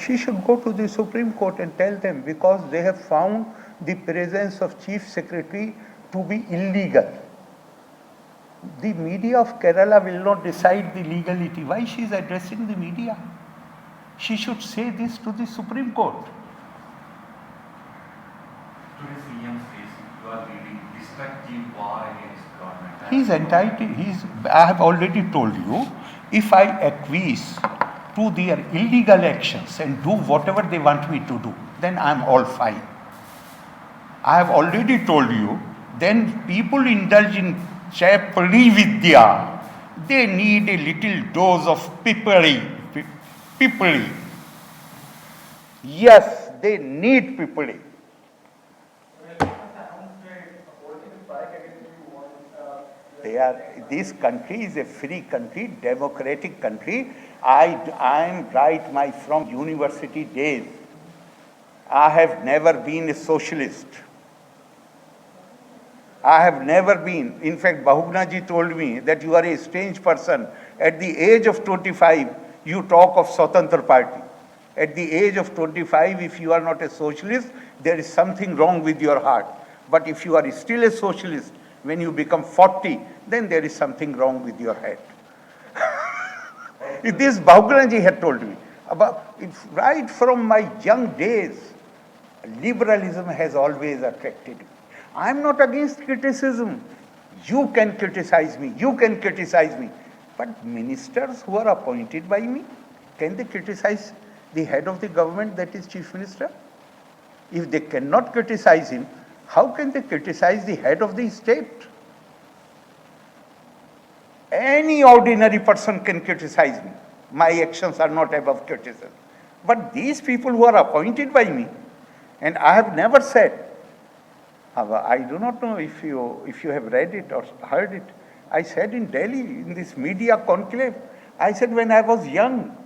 she should go to the Supreme Court and tell them, because they have found the presence of Chief Secretary to be illegal. The media of Kerala will not decide the legality. Why she is addressing the media? She should say this to the Supreme Court. Today's CM says you are leading destructive war against government. He is entitled. I have already told you, if I acquiesce to their illegal actions and do whatever they want me to do, then I am all fine. I have already told you, then people indulge in Chapali Vidya. They need a little dose of pipari. Yes, they need pipari. This country is a free country, democratic country. I am right from university days. I have never been a socialist. I have never been. In fact, Bahugnaji told me that you are a strange person. At the age of 25, you talk of Swatantra Party. At the age of 25, if you are not a socialist, there is something wrong with your heart. But if you are still a socialist, when you become 40, then there is something wrong with your head. This Bahugnaji had told me. Right from my young days, liberalism has always attracted me. I am not against criticism. You can criticize me. You can criticize me. But ministers who are appointed by me, can they criticize the head of the government, that is Chief Minister? If they cannot criticize him, how can they criticize the head of the state? Any ordinary person can criticize me. My actions are not above criticism. But these people who are appointed by me, and I have never said, I do not know if you have read it or heard it. I said in Delhi, in this media conclave, I said when I was young,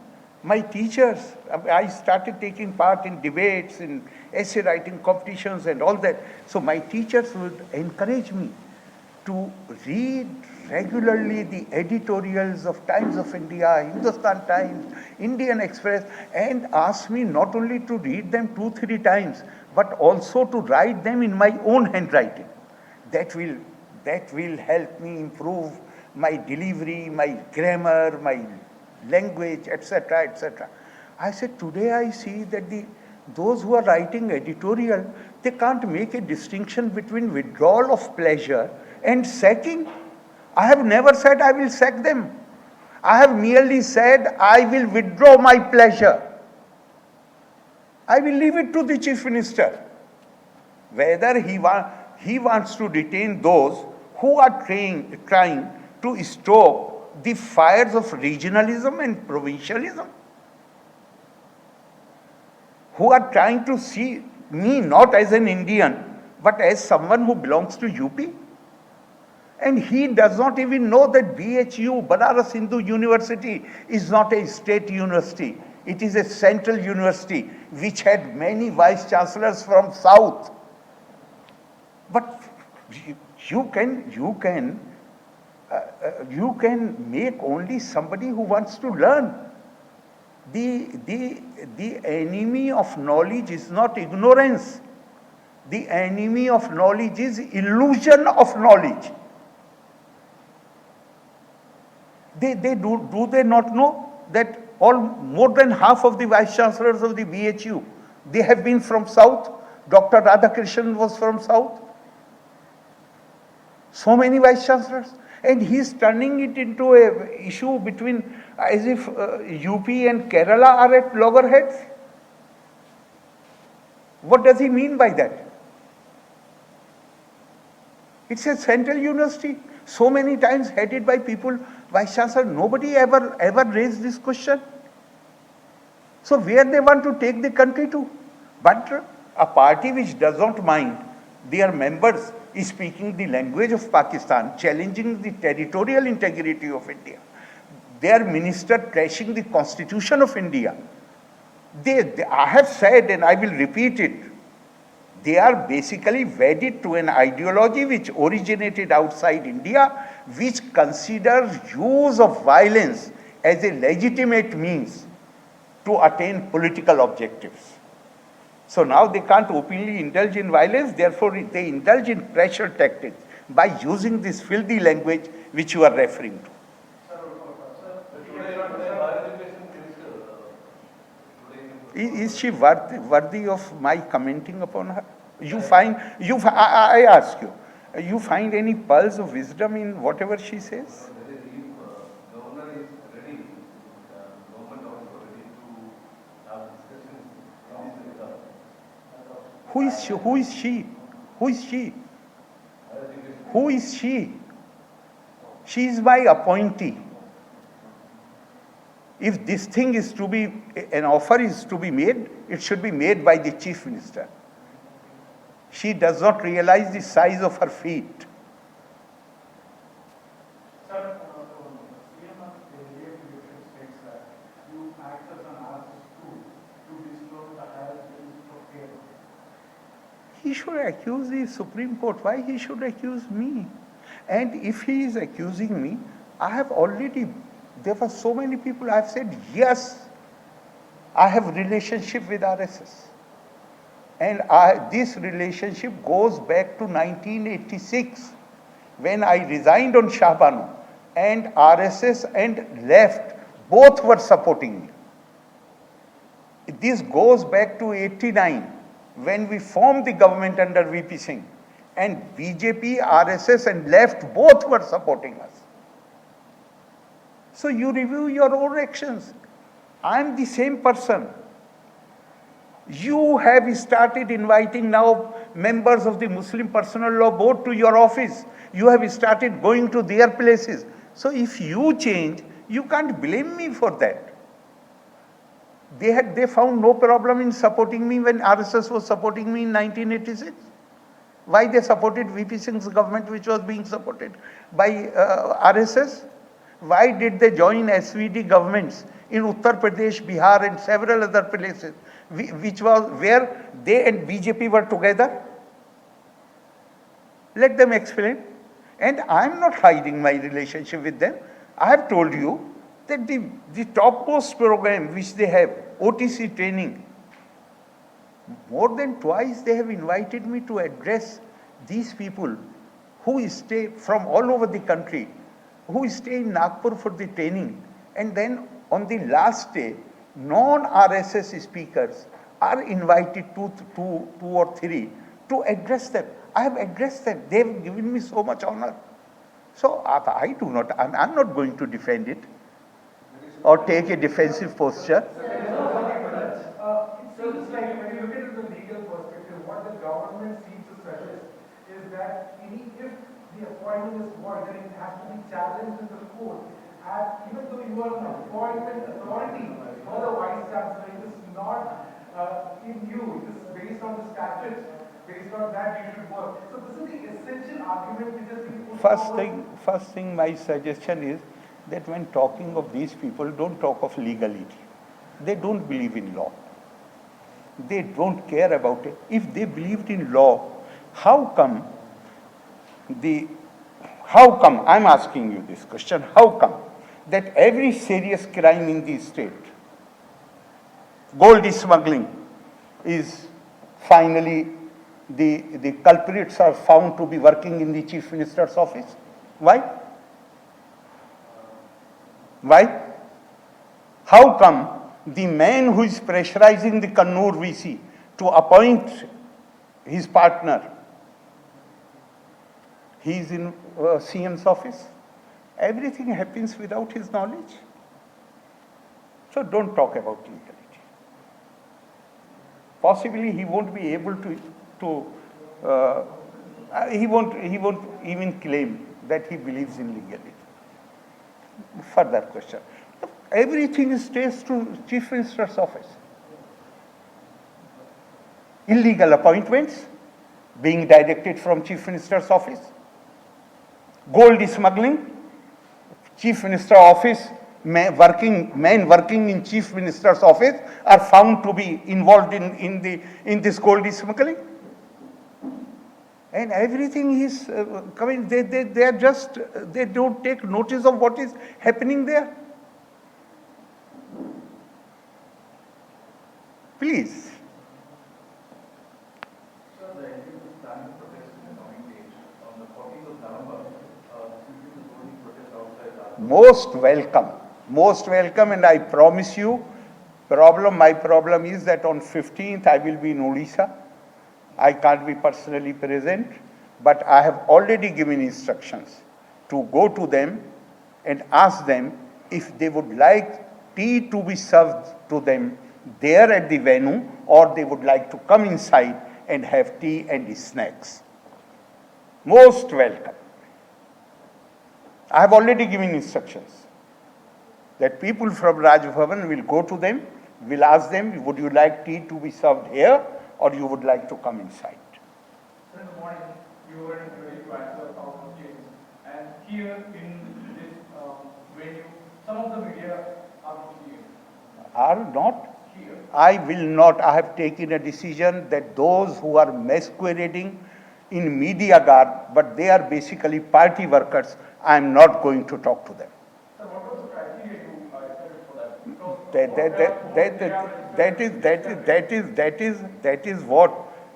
my teachers, I started taking part in debates, in essay writing competitions and all that. So my teachers would encourage me to read regularly the editorials of Times of India, Hindustan Times, Indian Express, and ask me not only to read them 2-3 times, but also to write them in my own handwriting. That will help me improve my delivery, my grammar, my language, etc., etc. I said, today I see that those who are writing editorial, they can't make a distinction between withdrawal of pleasure and sacking. I have never said I will sack them. I have merely said I will withdraw my pleasure. I will leave it to the Chief Minister. Whether he wants to detain those who are trying to stoke the fires of regionalism and provincialism, who are trying to see me not as an Indian, but as someone who belongs to UP. And he does not even know that BHU, Banaras Hindu University, is not a state university. It is a central university which had many vice chancellors from south. But you can make only somebody who wants to learn. The enemy of knowledge is not ignorance. The enemy of knowledge is illusion of knowledge. Do they not know that more than half of the vice chancellors of the BHU, they have been from south? Dr. Radhakrishnan was from south. So many vice chancellors. And he is turning it into an issue between, as if UP and Kerala are at loggerheads. What does he mean by that? It's a central university, so many times headed by people, vice chancellor. Nobody ever raised this question. So where they want to take the country to? But a party which does not mind their members is speaking the language of Pakistan, challenging the territorial integrity of India, their minister trashing the constitution of India. I have said, and I will repeat it, they are basically wedded to an ideology which originated outside India, which considers use of violence as a legitimate means to attain political objectives. So now they can't openly indulge in violence, therefore they indulge in pressure tactics by using this filthy language which you are referring to. Is she worthy of my commenting upon her? I ask you, you find any pulse of wisdom in whatever she says? Governor is ready, government also ready to have discussions in this regard. Who is she? Who is she? Who is she? Who is she? She is my appointee. If this thing is to be, an offer is to be made, it should be made by the Chief Minister. She does not realize the size of her feet. Sir, CM of the India states that you act as an RSS to disclose the higher list of care. He should accuse the Supreme Court. Why he should accuse me? And if he is accusing me, I have already, there were so many people, I have said, yes, I have relationship with RSS. And this relationship goes back to 1986, when I resigned on Shah Banu, and RSS and left, both were supporting me. This goes back to 89, when we formed the government under VP Singh, and BJP, RSS and left, both were supporting us. So you review your own actions. I am the same person. You have started inviting now members of the Muslim Personal Law Board to your office. You have started going to their places. So if you change, you can't blame me for that. They found no problem in supporting me when RSS was supporting me in 1986. Why they supported VP Singh's government, which was being supported by RSS? Why did they join SVD governments in Uttar Pradesh, Bihar and several other places, which was where they and BJP were together? Let them explain. And I am not hiding my relationship with them. I have told you that the topmost program which they have, OTC training, more than twice they have invited me to address these people who stay from all over the country, who stay in Nagpur for the training. And then on the last day, non-RSS speakers are invited two or three to address them. I have addressed them. They have given me so much honor. So I'm not going to defend it or take a defensive posture. It seems like when you look at it from the legal perspective, what the government seems to suggest is that if the appointment is void, then it has to be challenged in the court. And even though you are an appointment authority for the Vice Chancellor, it is not in you. It is based on the statutes. Based on that, you should work. So this is the essential argument which has been put forward. First thing, my suggestion is that when talking of these people, don't talk of legality. They don't believe in law. They don't care about it. If they believed in law, how come, I'm asking you this question, how come that every serious crime in the state, gold smuggling, is finally the culprits are found to be working in the Chief Minister's office? Why? Why? How come the man who is pressurizing the Kannur VC to appoint his partner, he is in CM's office? Everything happens without his knowledge. So don't talk about legality. Possibly he won't be able he won't even claim that he believes in legality. Further question. Everything stays to Chief Minister's office. Illegal appointments being directed from Chief Minister's office. Gold smuggling, Chief Minister's office, men working in Chief Minister's office are found to be involved in this gold smuggling. And everything is coming, they don't take notice of what is happening there. Please. Sir, the NGO is planning protest in the coming days. On the 14th of November, this is going to protest outside our... Most welcome, and I promise you, my problem is that on 15th I will be in Odisha. I can't be personally present, but I have already given instructions to go to them and ask them if they would like tea to be served to them there at the venue, or they would like to come inside and have tea and snacks. Most welcome. I have already given instructions that people from Raj Bhavan will go to them, will ask them, would you like tea to be served here, or you would like to come inside? So in the morning, you were ready to answer 1,000 cases. And here in this venue, some of the media are not here. Are not? Here. I will not. I have taken a decision that those who are masquerading in media garb, but they are basically party workers, I am not going to talk to them. Sir, what was the criteria you accepted for that? Because That is what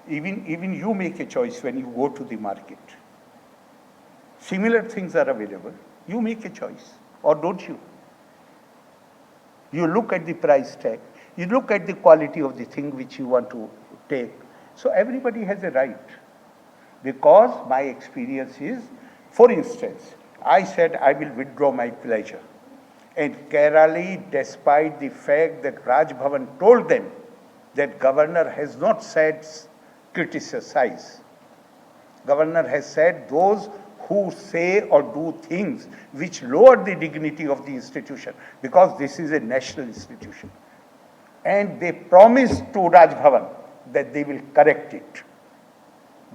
even you make a choice when you go to the market. Similar things are available. You make a choice, or don't you? You look at the price tag. You look at the quality of the thing which you want to take. So everybody has a right. Because my experience is, for instance, I said I will withdraw my pleasure. And Kerala, despite the fact that Raj Bhavan told them that governor has not said criticize. Governor has said those who say or do things which lower the dignity of the institution, because this is a national institution. And they promised to Raj Bhavan that they will correct it.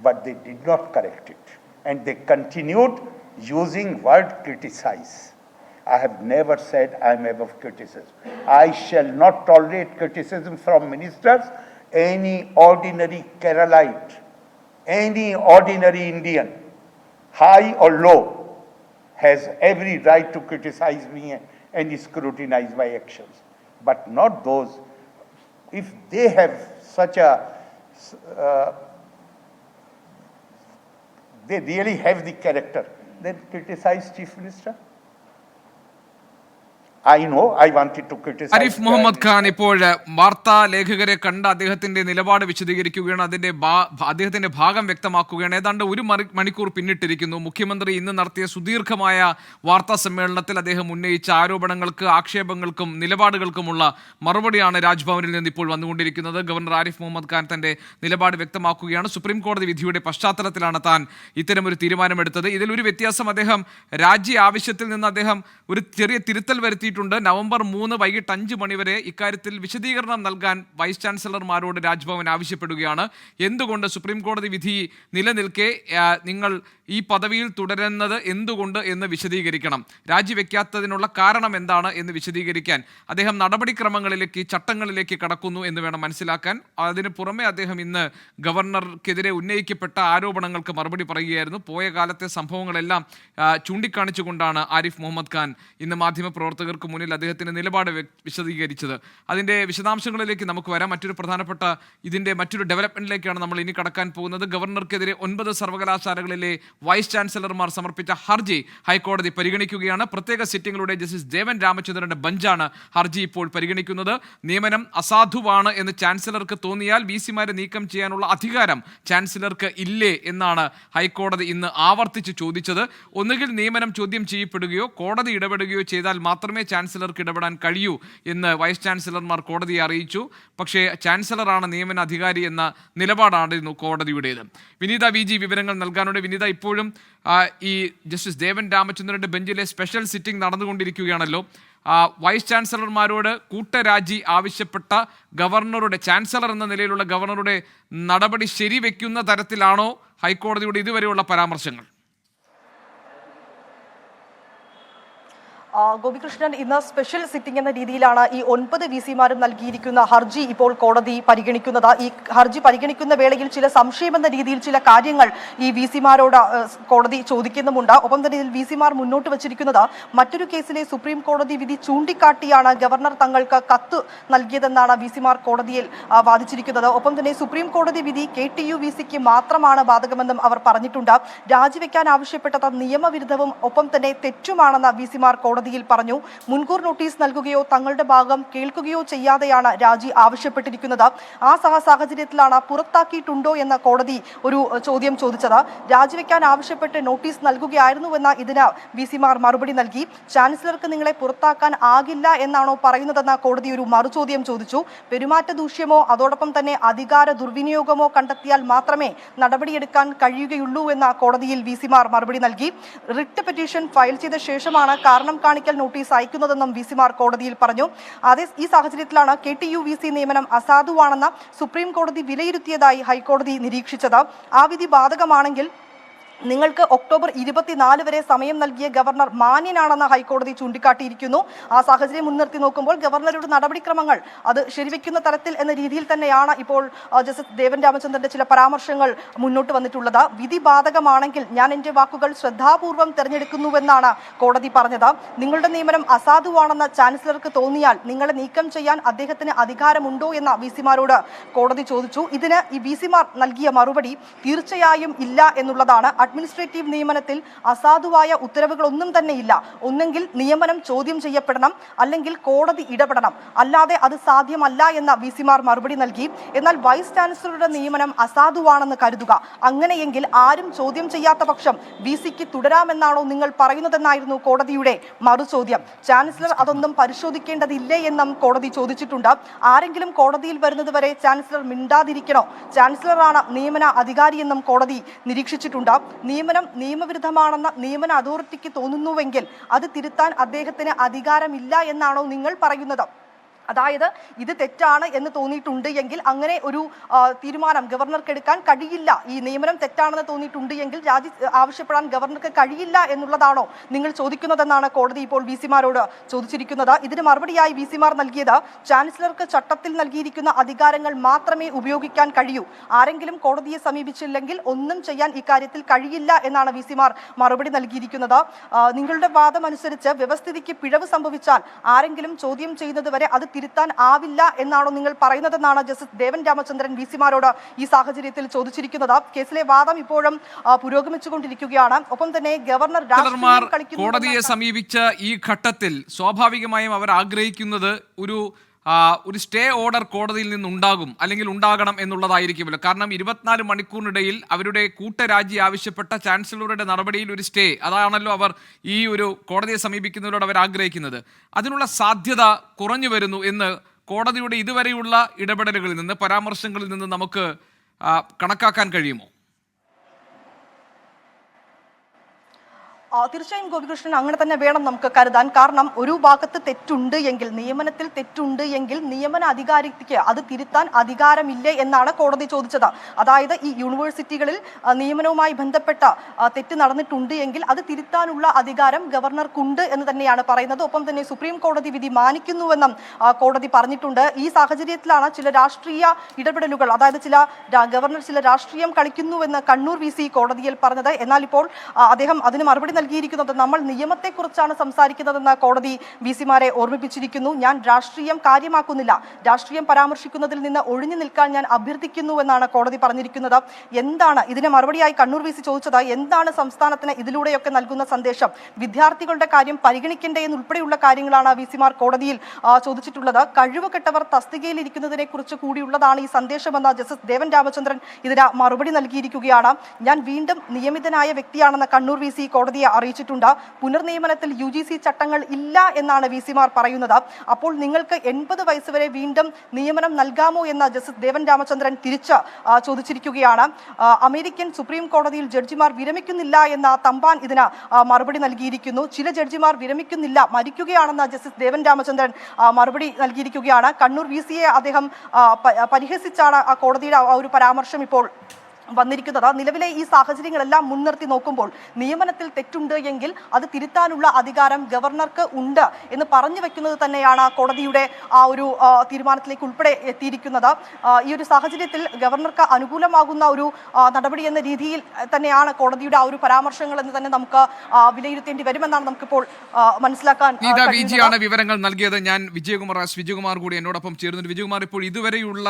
But they did not correct it. And they continued using word criticize. I have never said I am above criticism. I shall not tolerate criticism from ministers. Any ordinary Keralite, any ordinary Indian, high or low, has every right to criticize me and scrutinize my actions. But not those, if they have such a, they really have the character, then criticize Chief Minister. I know I wanted to criticize. Arif Muhammad Khan ഇപ്പോൾ വാർത്താ ലേഖകരെ കണ്ട് അദ്ദേഹത്തിന്റെ നിലപാട് വിശദീകരിക്കുകയാണ്, അദ്ദേഹത്തിന്റെ ഭാഗം വ്യക്തമാക്കുകയാണ്. ഏതാണ്ട് ഒരു മണിക്കൂർ പിന്നിട്ടിരിക്കുന്നു. മുഖ്യമന്ത്രി ഇന്ന് നടത്തിയ സുദീർഘമായ വാർത്താ സമ്മേളനത്തിൽ അദ്ദേഹം ഉന്നയിച്ച ആരോപണങ്ങൾക്ക്, ആക്ഷേപങ്ങൾക്കും നിലപാടുകൾക്കുമുള്ള മറുപടിയാണ് രാജ്ഭവനിൽ നിന്ന് ഇപ്പോൾ വന്നുകൊണ്ടിരിക്കുന്നത്. ഗവർണർ ആരിഫ് മുഹമ്മദ് ഖാൻ തന്റെ നിലപാട് വ്യക്തമാക്കുകയാണ്. സുപ്രീം കോടതി വിധിയുടെ പശ്ചാത്തലത്തിലാണ് താൻ ഇത്തരമൊരു തീരുമാനമെടുത്തത്. ഇതിലൊരു വ്യത്യാസം, അദ്ദേഹം രാജി ആവശ്യത്തിൽ നിന്ന് അദ്ദേഹം ഒരു ചെറിയ തിരുത്തൽ വരുത്തി. നവംബർ 3 വൈകിട്ട് 5 മണിവരെ ഇക്കാര്യത്തിൽ വിശദീകരണം നൽകാൻ വൈസ് ചാൻസലർമാരോട് രാജ്ഭവൻ ആവശ്യപ്പെടുകയാണ്. എന്തുകൊണ്ട് സുപ്രീം കോടതി വിധി നിലനിൽക്കെ നിങ്ങൾ ഈ പദവിയിൽ തുടരുന്നത് എന്തുകൊണ്ട് എന്ന് വിശദീകരിക്കണം, രാജിവെക്കാത്തതിനുള്ള കാരണം എന്താണ് എന്ന് വിശദീകരിക്കാൻ അദ്ദേഹം നടപടിക്രമങ്ങളിലേക്ക്, ചട്ടങ്ങളിലേക്ക് കടക്കുന്നു എന്ന് വേണം മനസ്സിലാക്കാൻ. അതിന് പുറമെ അദ്ദേഹം ഇന്ന് ഗവർണർക്കെതിരെ ഉന്നയിക്കപ്പെട്ട ആരോപണങ്ങൾക്ക് മറുപടി പറയുകയായിരുന്നു. പോയ കാലത്തെ സംഭവങ്ങളെല്ലാം ചൂണ്ടിക്കാണിച്ചുകൊണ്ടാണ് ആരിഫ് മുഹമ്മദ് ഖാൻ ഇന്ന് മാധ്യമപ്രവർത്തകർക്ക് മുന്നിൽ അദ്ദേഹത്തിന്റെ നിലപാട് വിശദീകരിച്ചത്. അതിന്റെ വിശദാംശങ്ങളിലേക്ക് നമുക്ക് വരാം. മറ്റൊരു പ്രധാനപ്പെട്ട ഇതിന്റെ മറ്റൊരു ഡെവലപ്മെന്റിലേക്കാണ് നമ്മൾ ഇനി കടക്കാൻ പോകുന്നത്. ഗവർണർക്കെതിരെ 9 സർവകലാശാലകളിലെ വൈസ് ചാൻസലർമാർ സമർപ്പിച്ച ഹർജി ഹൈക്കോടതി പരിഗണിക്കുകയാണ്. പ്രത്യേക സിറ്റിംഗിലൂടെ ജസ്റ്റിസ് ദേവൻ രാമചന്ദ്രന്റെ ബെഞ്ചാണ് ഹർജി ഇപ്പോൾ പരിഗണിക്കുന്നത്. നിയമനം അസാധുവാണ് എന്ന് ചാൻസലർക്ക് തോന്നിയാൽ വിസിമാരെ നീക്കം ചെയ്യാനുള്ള അധികാരം ചാൻസലർക്ക് ഇല്ലേ എന്നാണ് ഹൈക്കോടതി ഇന്ന് ആവർത്തിച്ച് ചോദിച്ചത്. ഒന്നുകിൽ നിയമനം ചോദ്യം ചെയ്യപ്പെടുകയോ കോടതി ഇടപെടുകയോ ചെയ്താൽ മാത്രമേ ചാൻസലർക്ക് ഇടപെടാൻ കഴിയൂ എന്ന് വൈസ് ചാൻസലർമാർ കോടതിയെ അറിയിച്ചു. പക്ഷേ ചാൻസലറാണ് നിയമന അധികാരി എന്ന നിലപാടായിരുന്നു കോടതിയുടേത്. വിനീത വി ജി വിവരങ്ങൾ നൽകാനുണ്ട്. വിനീത, ഇപ്പോഴും ഈ ജസ്റ്റിസ് ദേവൻ രാമചന്ദ്രന്റെ ബെഞ്ചിലെ സ്പെഷ്യൽ സിറ്റിംഗ് നടന്നുകൊണ്ടിരിക്കുകയാണല്ലോ. വൈസ് ചാൻസലർമാരോട് കൂട്ടരാജി ആവശ്യപ്പെട്ട ഗവർണറുടെ, ചാൻസലർ എന്ന നിലയിലുള്ള ഗവർണറുടെ നടപടി ശരിവെക്കുന്ന തരത്തിലാണോ ഹൈക്കോടതിയുടെ ഇതുവരെയുള്ള പരാമർശങ്ങൾ? ഗോപികൃഷ്ണൻ, ഇന്ന് സ്പെഷ്യൽ സിറ്റിംഗ് എന്ന രീതിയിലാണ് ഈ 9 വിസിമാരും നൽകിയിരിക്കുന്ന ഹർജി ഇപ്പോൾ കോടതി പരിഗണിക്കുന്നത്. ഈ ഹർജി പരിഗണിക്കുന്ന വേളയിൽ ചില സംശയമെന്ന രീതിയിൽ ചില കാര്യങ്ങൾ ഈ വിസിമാരോട് കോടതി ചോദിക്കുന്നുമുണ്ട്. ഒപ്പം തന്നെ ഇതിൽ വിസിമാർ മുന്നോട്ട് വച്ചിരിക്കുന്നത് മറ്റൊരു കേസിലെ സുപ്രീം കോടതി വിധി ചൂണ്ടിക്കാട്ടിയാണ് ഗവർണർ തങ്ങൾക്ക് കത്ത് നൽകിയതെന്നാണ് വിസിമാർ കോടതിയിൽ വാദിച്ചിരിക്കുന്നത്. ഒപ്പം തന്നെ സുപ്രീം കോടതി വിധി KTU വിസിക്ക് മാത്രമാണ് ബാധകമെന്നും അവർ പറഞ്ഞിട്ടുണ്ട്. രാജിവെക്കാൻ ആവശ്യപ്പെട്ടത് നിയമവിരുദ്ധവും ഒപ്പം തന്നെ തെറ്റുമാണെന്ന് വിസിമാർ കോടതിയിൽ പറഞ്ഞു. മുൻകൂർ നോട്ടീസ് നൽകുകയോ തങ്ങളുടെ ഭാഗം കേൾക്കുകയോ ചെയ്യാതെയാണ് രാജി ആവശ്യപ്പെട്ടിരിക്കുന്നത്. ആ സാഹചര്യത്തിലാണ് പുറത്താക്കിയിട്ടുണ്ടോ എന്ന കോടതി ഒരു ചോദ്യം ചോദിച്ചത്. രാജിവെക്കാൻ ആവശ്യപ്പെട്ട് നോട്ടീസ് നൽകുകയായിരുന്നുവെന്ന ഇതിന് വിസിമാർ മറുപടി നൽകി. ചാൻസലർക്ക് നിങ്ങളെ പുറത്താക്കാൻ ആകില്ല എന്നാണോ പറയുന്നതെന്ന കോടതി ഒരു മറുചോദ്യം ചോദിച്ചു. പെരുമാറ്റ ദൂഷ്യമോ അതോടൊപ്പം തന്നെ അധികാര ദുർവിനിയോഗമോ കണ്ടെത്തിയാൽ മാത്രമേ നടപടിയെടുക്കാൻ കഴിയുകയുള്ളൂ എന്ന കോടതിയിൽ വിസിമാർ മറുപടി നൽകി. റിട്ട് പെറ്റീഷൻ ഫയൽ ചെയ്ത ശേഷമാണ് കാരണം കാണിക്കൽ നോട്ടീസ് അയക്കുന്നതെന്നും വിസിമാർ കോടതിയിൽ പറഞ്ഞു. ഈ സാഹചര്യത്തിലാണ് KTU വിസി നിയമനം അസാധുവാണെന്ന് സുപ്രീം കോടതി വിലയിരുത്തിയതായി ഹൈക്കോടതി നിരീക്ഷിച്ചത്. ആ വിധി ബാധകമാണെങ്കിൽ നിങ്ങൾക്ക് ഒക്ടോബർ 24 വരെ സമയം നൽകിയ ഗവർണർ മാന്യനാണെന്ന് ഹൈക്കോടതി ചൂണ്ടിക്കാട്ടിയിരിക്കുന്നു. ആ സാഹചര്യം മുൻനിർത്തി നോക്കുമ്പോൾ ഗവർണറുടെ നടപടിക്രമങ്ങൾ അത് ശരിവെക്കുന്ന തരത്തിൽ എന്ന രീതിയിൽ തന്നെയാണ് ഇപ്പോൾ ജസ്റ്റിസ് ദേവൻ രാമചന്ദ്രന്റെ ചില പരാമർശങ്ങൾ മുന്നോട്ട് വന്നിട്ടുള്ളത്. വിധി ബാധകമാണെങ്കിൽ ഞാൻ എന്റെ വാക്കുകൾ ശ്രദ്ധാപൂർവം തെരഞ്ഞെടുക്കുന്നുവെന്നാണ് കോടതി പറഞ്ഞത്. നിങ്ങളുടെ നിയമനം അസാധുവാണെന്ന് ചാൻസലർക്ക് തോന്നിയാൽ നിങ്ങളെ നീക്കം ചെയ്യാൻ അദ്ദേഹത്തിന് അധികാരമുണ്ടോ എന്ന വിസിമാരോട് കോടതി ചോദിച്ചു. ഇതിന് ഈ വിസിമാർ നൽകിയ മറുപടി തീർച്ചയായും ഇല്ല എന്നുള്ളതാണ്. അഡ്മിനിസ്ട്രേറ്റീവ് നിയമനത്തിൽ അസാധുവായ ഉത്തരവുകളൊന്നും തന്നെയില്ല. ഒന്നെങ്കിൽ നിയമനം ചോദ്യം ചെയ്യപ്പെടണം, അല്ലെങ്കിൽ കോടതി ഇടപെടണം, അല്ലാതെ അത് സാധ്യമല്ല എന്ന വിസിമാർ മറുപടി നൽകി. എന്നാൽ വൈസ് ചാൻസലറുടെ നിയമനം അസാധുവാണെന്ന് കരുതുക. അങ്ങനെയെങ്കിൽ ആരും ചോദ്യം ചെയ്യാത്ത പക്ഷം വിസിക്ക് തുടരാമെന്നാണോ നിങ്ങൾ പറയുന്നതെന്നായിരുന്നു കോടതിയുടെ മറുചോദ്യം. ചാൻസലർ അതൊന്നും പരിശോധിക്കേണ്ടതില്ലേ എന്നും കോടതി ചോദിച്ചിട്ടുണ്ട്. ആരെങ്കിലും കോടതിയിൽ വരുന്നതുവരെ ചാൻസലർ മിണ്ടാതിരിക്കണോ? ചാൻസലറാണ് നിയമന അധികാരിയെന്നും കോടതി നിരീക്ഷിച്ചിട്ടുണ്ട്. നിയമനം നിയമവിരുദ്ധമാണെന്ന് നിയമന അതോറിറ്റിക്ക് തോന്നുന്നുവെങ്കിൽ അത് തിരുത്താൻ അദ്ദേഹത്തിന് അധികാരമില്ല എന്നാണോ നിങ്ങൾ പറയുന്നത്? അതായത് ഇത് തെറ്റാണ് എന്ന് തോന്നിയിട്ടുണ്ട് എങ്കിൽ അങ്ങനെ ഒരു തീരുമാനം ഗവർണർക്ക് എടുക്കാൻ കഴിയില്ല. ഈ നിയമനം തെറ്റാണെന്ന് തോന്നിയിട്ടുണ്ട് എങ്കിൽ രാജി ആവശ്യപ്പെടാൻ ഗവർണർക്ക് കഴിയില്ല എന്നുള്ളതാണോ നിങ്ങൾ ചോദിക്കുന്നതെന്നാണ് കോടതി ഇപ്പോൾ വിസിമാരോട് ചോദിച്ചിരിക്കുന്നത്. ഇതിന് മറുപടിയായി വിസിമാർ നൽകിയത് ചാൻസലർക്ക് ചട്ടത്തിൽ നൽകിയിരിക്കുന്ന അധികാരങ്ങൾ മാത്രമേ ഉപയോഗിക്കാൻ കഴിയൂ. ആരെങ്കിലും കോടതിയെ സമീപിച്ചില്ലെങ്കിൽ ഒന്നും ചെയ്യാൻ ഇക്കാര്യത്തിൽ കഴിയില്ല എന്നാണ് വിസിമാർ മറുപടി നൽകിയിരിക്കുന്നത്. നിങ്ങളുടെ വാദമനുസരിച്ച് വ്യവസ്ഥിതിക്ക് പിഴവ് സംഭവിച്ചാൽ ആരെങ്കിലും ചോദ്യം ചെയ്യുന്നതുവരെ അത് തിരുത്താൻ ആവില്ല എന്നാണോ നിങ്ങൾ പറയുന്നതെന്നാണ് ജസ്റ്റിസ് ദേവൻ രാമചന്ദ്രൻ വിസിമാരോട് ഈ സാഹചര്യത്തിൽ ചോദിച്ചിരിക്കുന്നത്. കേസിലെ വാദം ഇപ്പോഴും പുരോഗമിച്ചുകൊണ്ടിരിക്കുകയാണ്. ഒപ്പം തന്നെ ഗവർണർ കോടതിയെ സമീപിച്ച ഈ ഘട്ടത്തിൽ സ്വാഭാവികമായും അവർ ആഗ്രഹിക്കുന്നത് ഒരു സ്റ്റേ ഓർഡർ കോടതിയിൽ നിന്നുണ്ടാകും, അല്ലെങ്കിൽ ഉണ്ടാകണം എന്നുള്ളതായിരിക്കുമല്ലോ. കാരണം 24 മണിക്കൂറിനിടയിൽ അവരുടെ കൂട്ടരാജി ആവശ്യപ്പെട്ട ചാൻസലറുടെ നടപടിയിൽ ഒരു സ്റ്റേ, അതാണല്ലോ അവർ ഈ ഒരു കോടതിയെ സമീപിക്കുന്നതിലൂടെ അവർ ആഗ്രഹിക്കുന്നത്. അതിനുള്ള സാധ്യത കുറഞ്ഞു വരുന്നു എന്ന് കോടതിയുടെ ഇതുവരെയുള്ള ഇടപെടലുകളിൽ നിന്ന്, പരാമർശങ്ങളിൽ നിന്ന് നമുക്ക് കണക്കാക്കാൻ കഴിയുമോ? തീർച്ചയായും ഗോപികൃഷ്ണൻ, അങ്ങനെ തന്നെ വേണം നമുക്ക് കരുതാൻ. കാരണം ഒരു ഭാഗത്ത് തെറ്റുണ്ട് എങ്കിൽ, നിയമനത്തിൽ തെറ്റുണ്ട് എങ്കിൽ നിയമന അധികാരിക്ക് അത് തിരുത്താൻ അധികാരമില്ലേ എന്നാണ് കോടതി ചോദിച്ചത്. അതായത് ഈ യൂണിവേഴ്സിറ്റികളിൽ നിയമനവുമായി ബന്ധപ്പെട്ട തെറ്റ് നടന്നിട്ടുണ്ട് എങ്കിൽ അത് തിരുത്താനുള്ള അധികാരം ഗവർണർക്കുണ്ട് എന്ന് തന്നെയാണ് പറയുന്നത്. ഒപ്പം തന്നെ സുപ്രീം കോടതി വിധി മാനിക്കുന്നുവെന്നും കോടതി പറഞ്ഞിട്ടുണ്ട്. ഈ സാഹചര്യത്തിലാണ് ചില രാഷ്ട്രീയ ഇടപെടലുകൾ, അതായത് ഗവർണർ ചില രാഷ്ട്രീയം കളിക്കുന്നുവെന്ന് കണ്ണൂർ വിസി കോടതിയിൽ പറഞ്ഞത്. എന്നാൽ ഇപ്പോൾ അദ്ദേഹം അതിന് മറുപടി നൽകിയിരിക്കുന്നത് നമ്മൾ നിയമത്തെക്കുറിച്ചാണ് സംസാരിക്കുന്നതെന്ന് കോടതി വിസിമാരെ ഓർമ്മിപ്പിച്ചിരിക്കുന്നു. ഞാൻ രാഷ്ട്രീയം കാര്യമാക്കുന്നില്ല, രാഷ്ട്രീയം പരാമർശിക്കുന്നതിൽ നിന്ന് ഒഴിഞ്ഞു നിൽക്കാൻ ഞാൻ അഭ്യർത്ഥിക്കുന്നുവെന്നാണ് കോടതി പറഞ്ഞിരിക്കുന്നത്. എന്താണ് ഇതിന് മറുപടിയായി കണ്ണൂർ വിസി ചോദിച്ചത്? എന്താണ് സംസ്ഥാനത്തിന് ഇതിലൂടെയൊക്കെ നൽകുന്ന സന്ദേശം? വിദ്യാർത്ഥികളുടെ കാര്യം പരിഗണിക്കേണ്ടേ എന്നുൾപ്പെടെയുള്ള കാര്യങ്ങളാണ് വിസിമാർ കോടതിയിൽ ചോദിച്ചിട്ടുള്ളത്. കഴിവുകെട്ടവർ തസ്തികയിൽ ഇരിക്കുന്നതിനെ കുറിച്ച് കൂടിയുള്ളതാണ് ഈ സന്ദേശമെന്ന് ജസ്റ്റിസ് ദേവൻ രാമചന്ദ്രൻ ഇതിന് മറുപടി നൽകിയിരിക്കുകയാണ്. ഞാൻ വീണ്ടും നിയമിതനായ വ്യക്തിയാണെന്ന് കണ്ണൂർ വിസി കോടതിയെ അറിയിച്ചിട്ടുണ്ട്. പുനർനിയമനത്തിൽ UGC ചട്ടങ്ങൾ ഇല്ല എന്നാണ് വിസിമാർ പറയുന്നത്. അപ്പോൾ നിങ്ങൾക്ക് 80 വയസ്സ് വരെ വീണ്ടും നിയമനം നൽകാമോ എന്ന് ജസ്റ്റിസ് ദേവൻ രാമചന്ദ്രൻ തിരിച്ച് ചോദിച്ചിരിക്കുകയാണ്. അമേരിക്കൻ സുപ്രീം കോടതിയിൽ ജഡ്ജിമാർ വിരമിക്കുന്നില്ല എന്ന തമ്പാൻ ഇതിന് മറുപടി നൽകിയിരിക്കുന്നു. ചില ജഡ്ജിമാർ വിരമിക്കുന്നില്ല, മരിക്കുകയാണെന്ന് ജസ്റ്റിസ് ദേവൻ രാമചന്ദ്രൻ മറുപടി നൽകിയിരിക്കുകയാണ്. കണ്ണൂർ വിസിയെ അദ്ദേഹം പരിഹസിച്ചാണ് ആ കോടതിയുടെ ഒരു പരാമർശം ഇപ്പോൾ വന്നിരിക്കുന്നത്. നിലവിലെ ഈ സാഹചര്യങ്ങളെല്ലാം മുൻനിർത്തി നോക്കുമ്പോൾ നിയമനത്തിൽ തെറ്റുണ്ട് എങ്കിൽ അത് തിരുത്താനുള്ള അധികാരം ഗവർണർക്ക് ഉണ്ട് എന്ന് പറഞ്ഞു വെക്കുന്നത് തന്നെയാണ് കോടതിയുടെ ആ ഒരു തീരുമാനത്തിലേക്ക് ഉൾപ്പെടെ എത്തിയിരിക്കുന്നത്. ഈ ഒരു സാഹചര്യത്തിൽ ഗവർണർക്ക് അനുകൂലമാകുന്ന ഒരു നടപടി എന്ന രീതിയിൽ തന്നെയാണ് കോടതിയുടെ ആ ഒരു പരാമർശങ്ങൾ എന്ന് തന്നെ നമുക്ക് വിലയിരുത്തേണ്ടി വരുമെന്നാണ് നമുക്കിപ്പോൾ മനസ്സിലാക്കാൻ വിജിയാണ് വിവരങ്ങൾ നൽകിയത്. ഞാൻ വിജയകുമാർ കൂടി എന്നോടൊപ്പം ചേരുന്നുണ്ട്. വിജയകുമാർ, ഇപ്പോൾ ഇതുവരെയുള്ള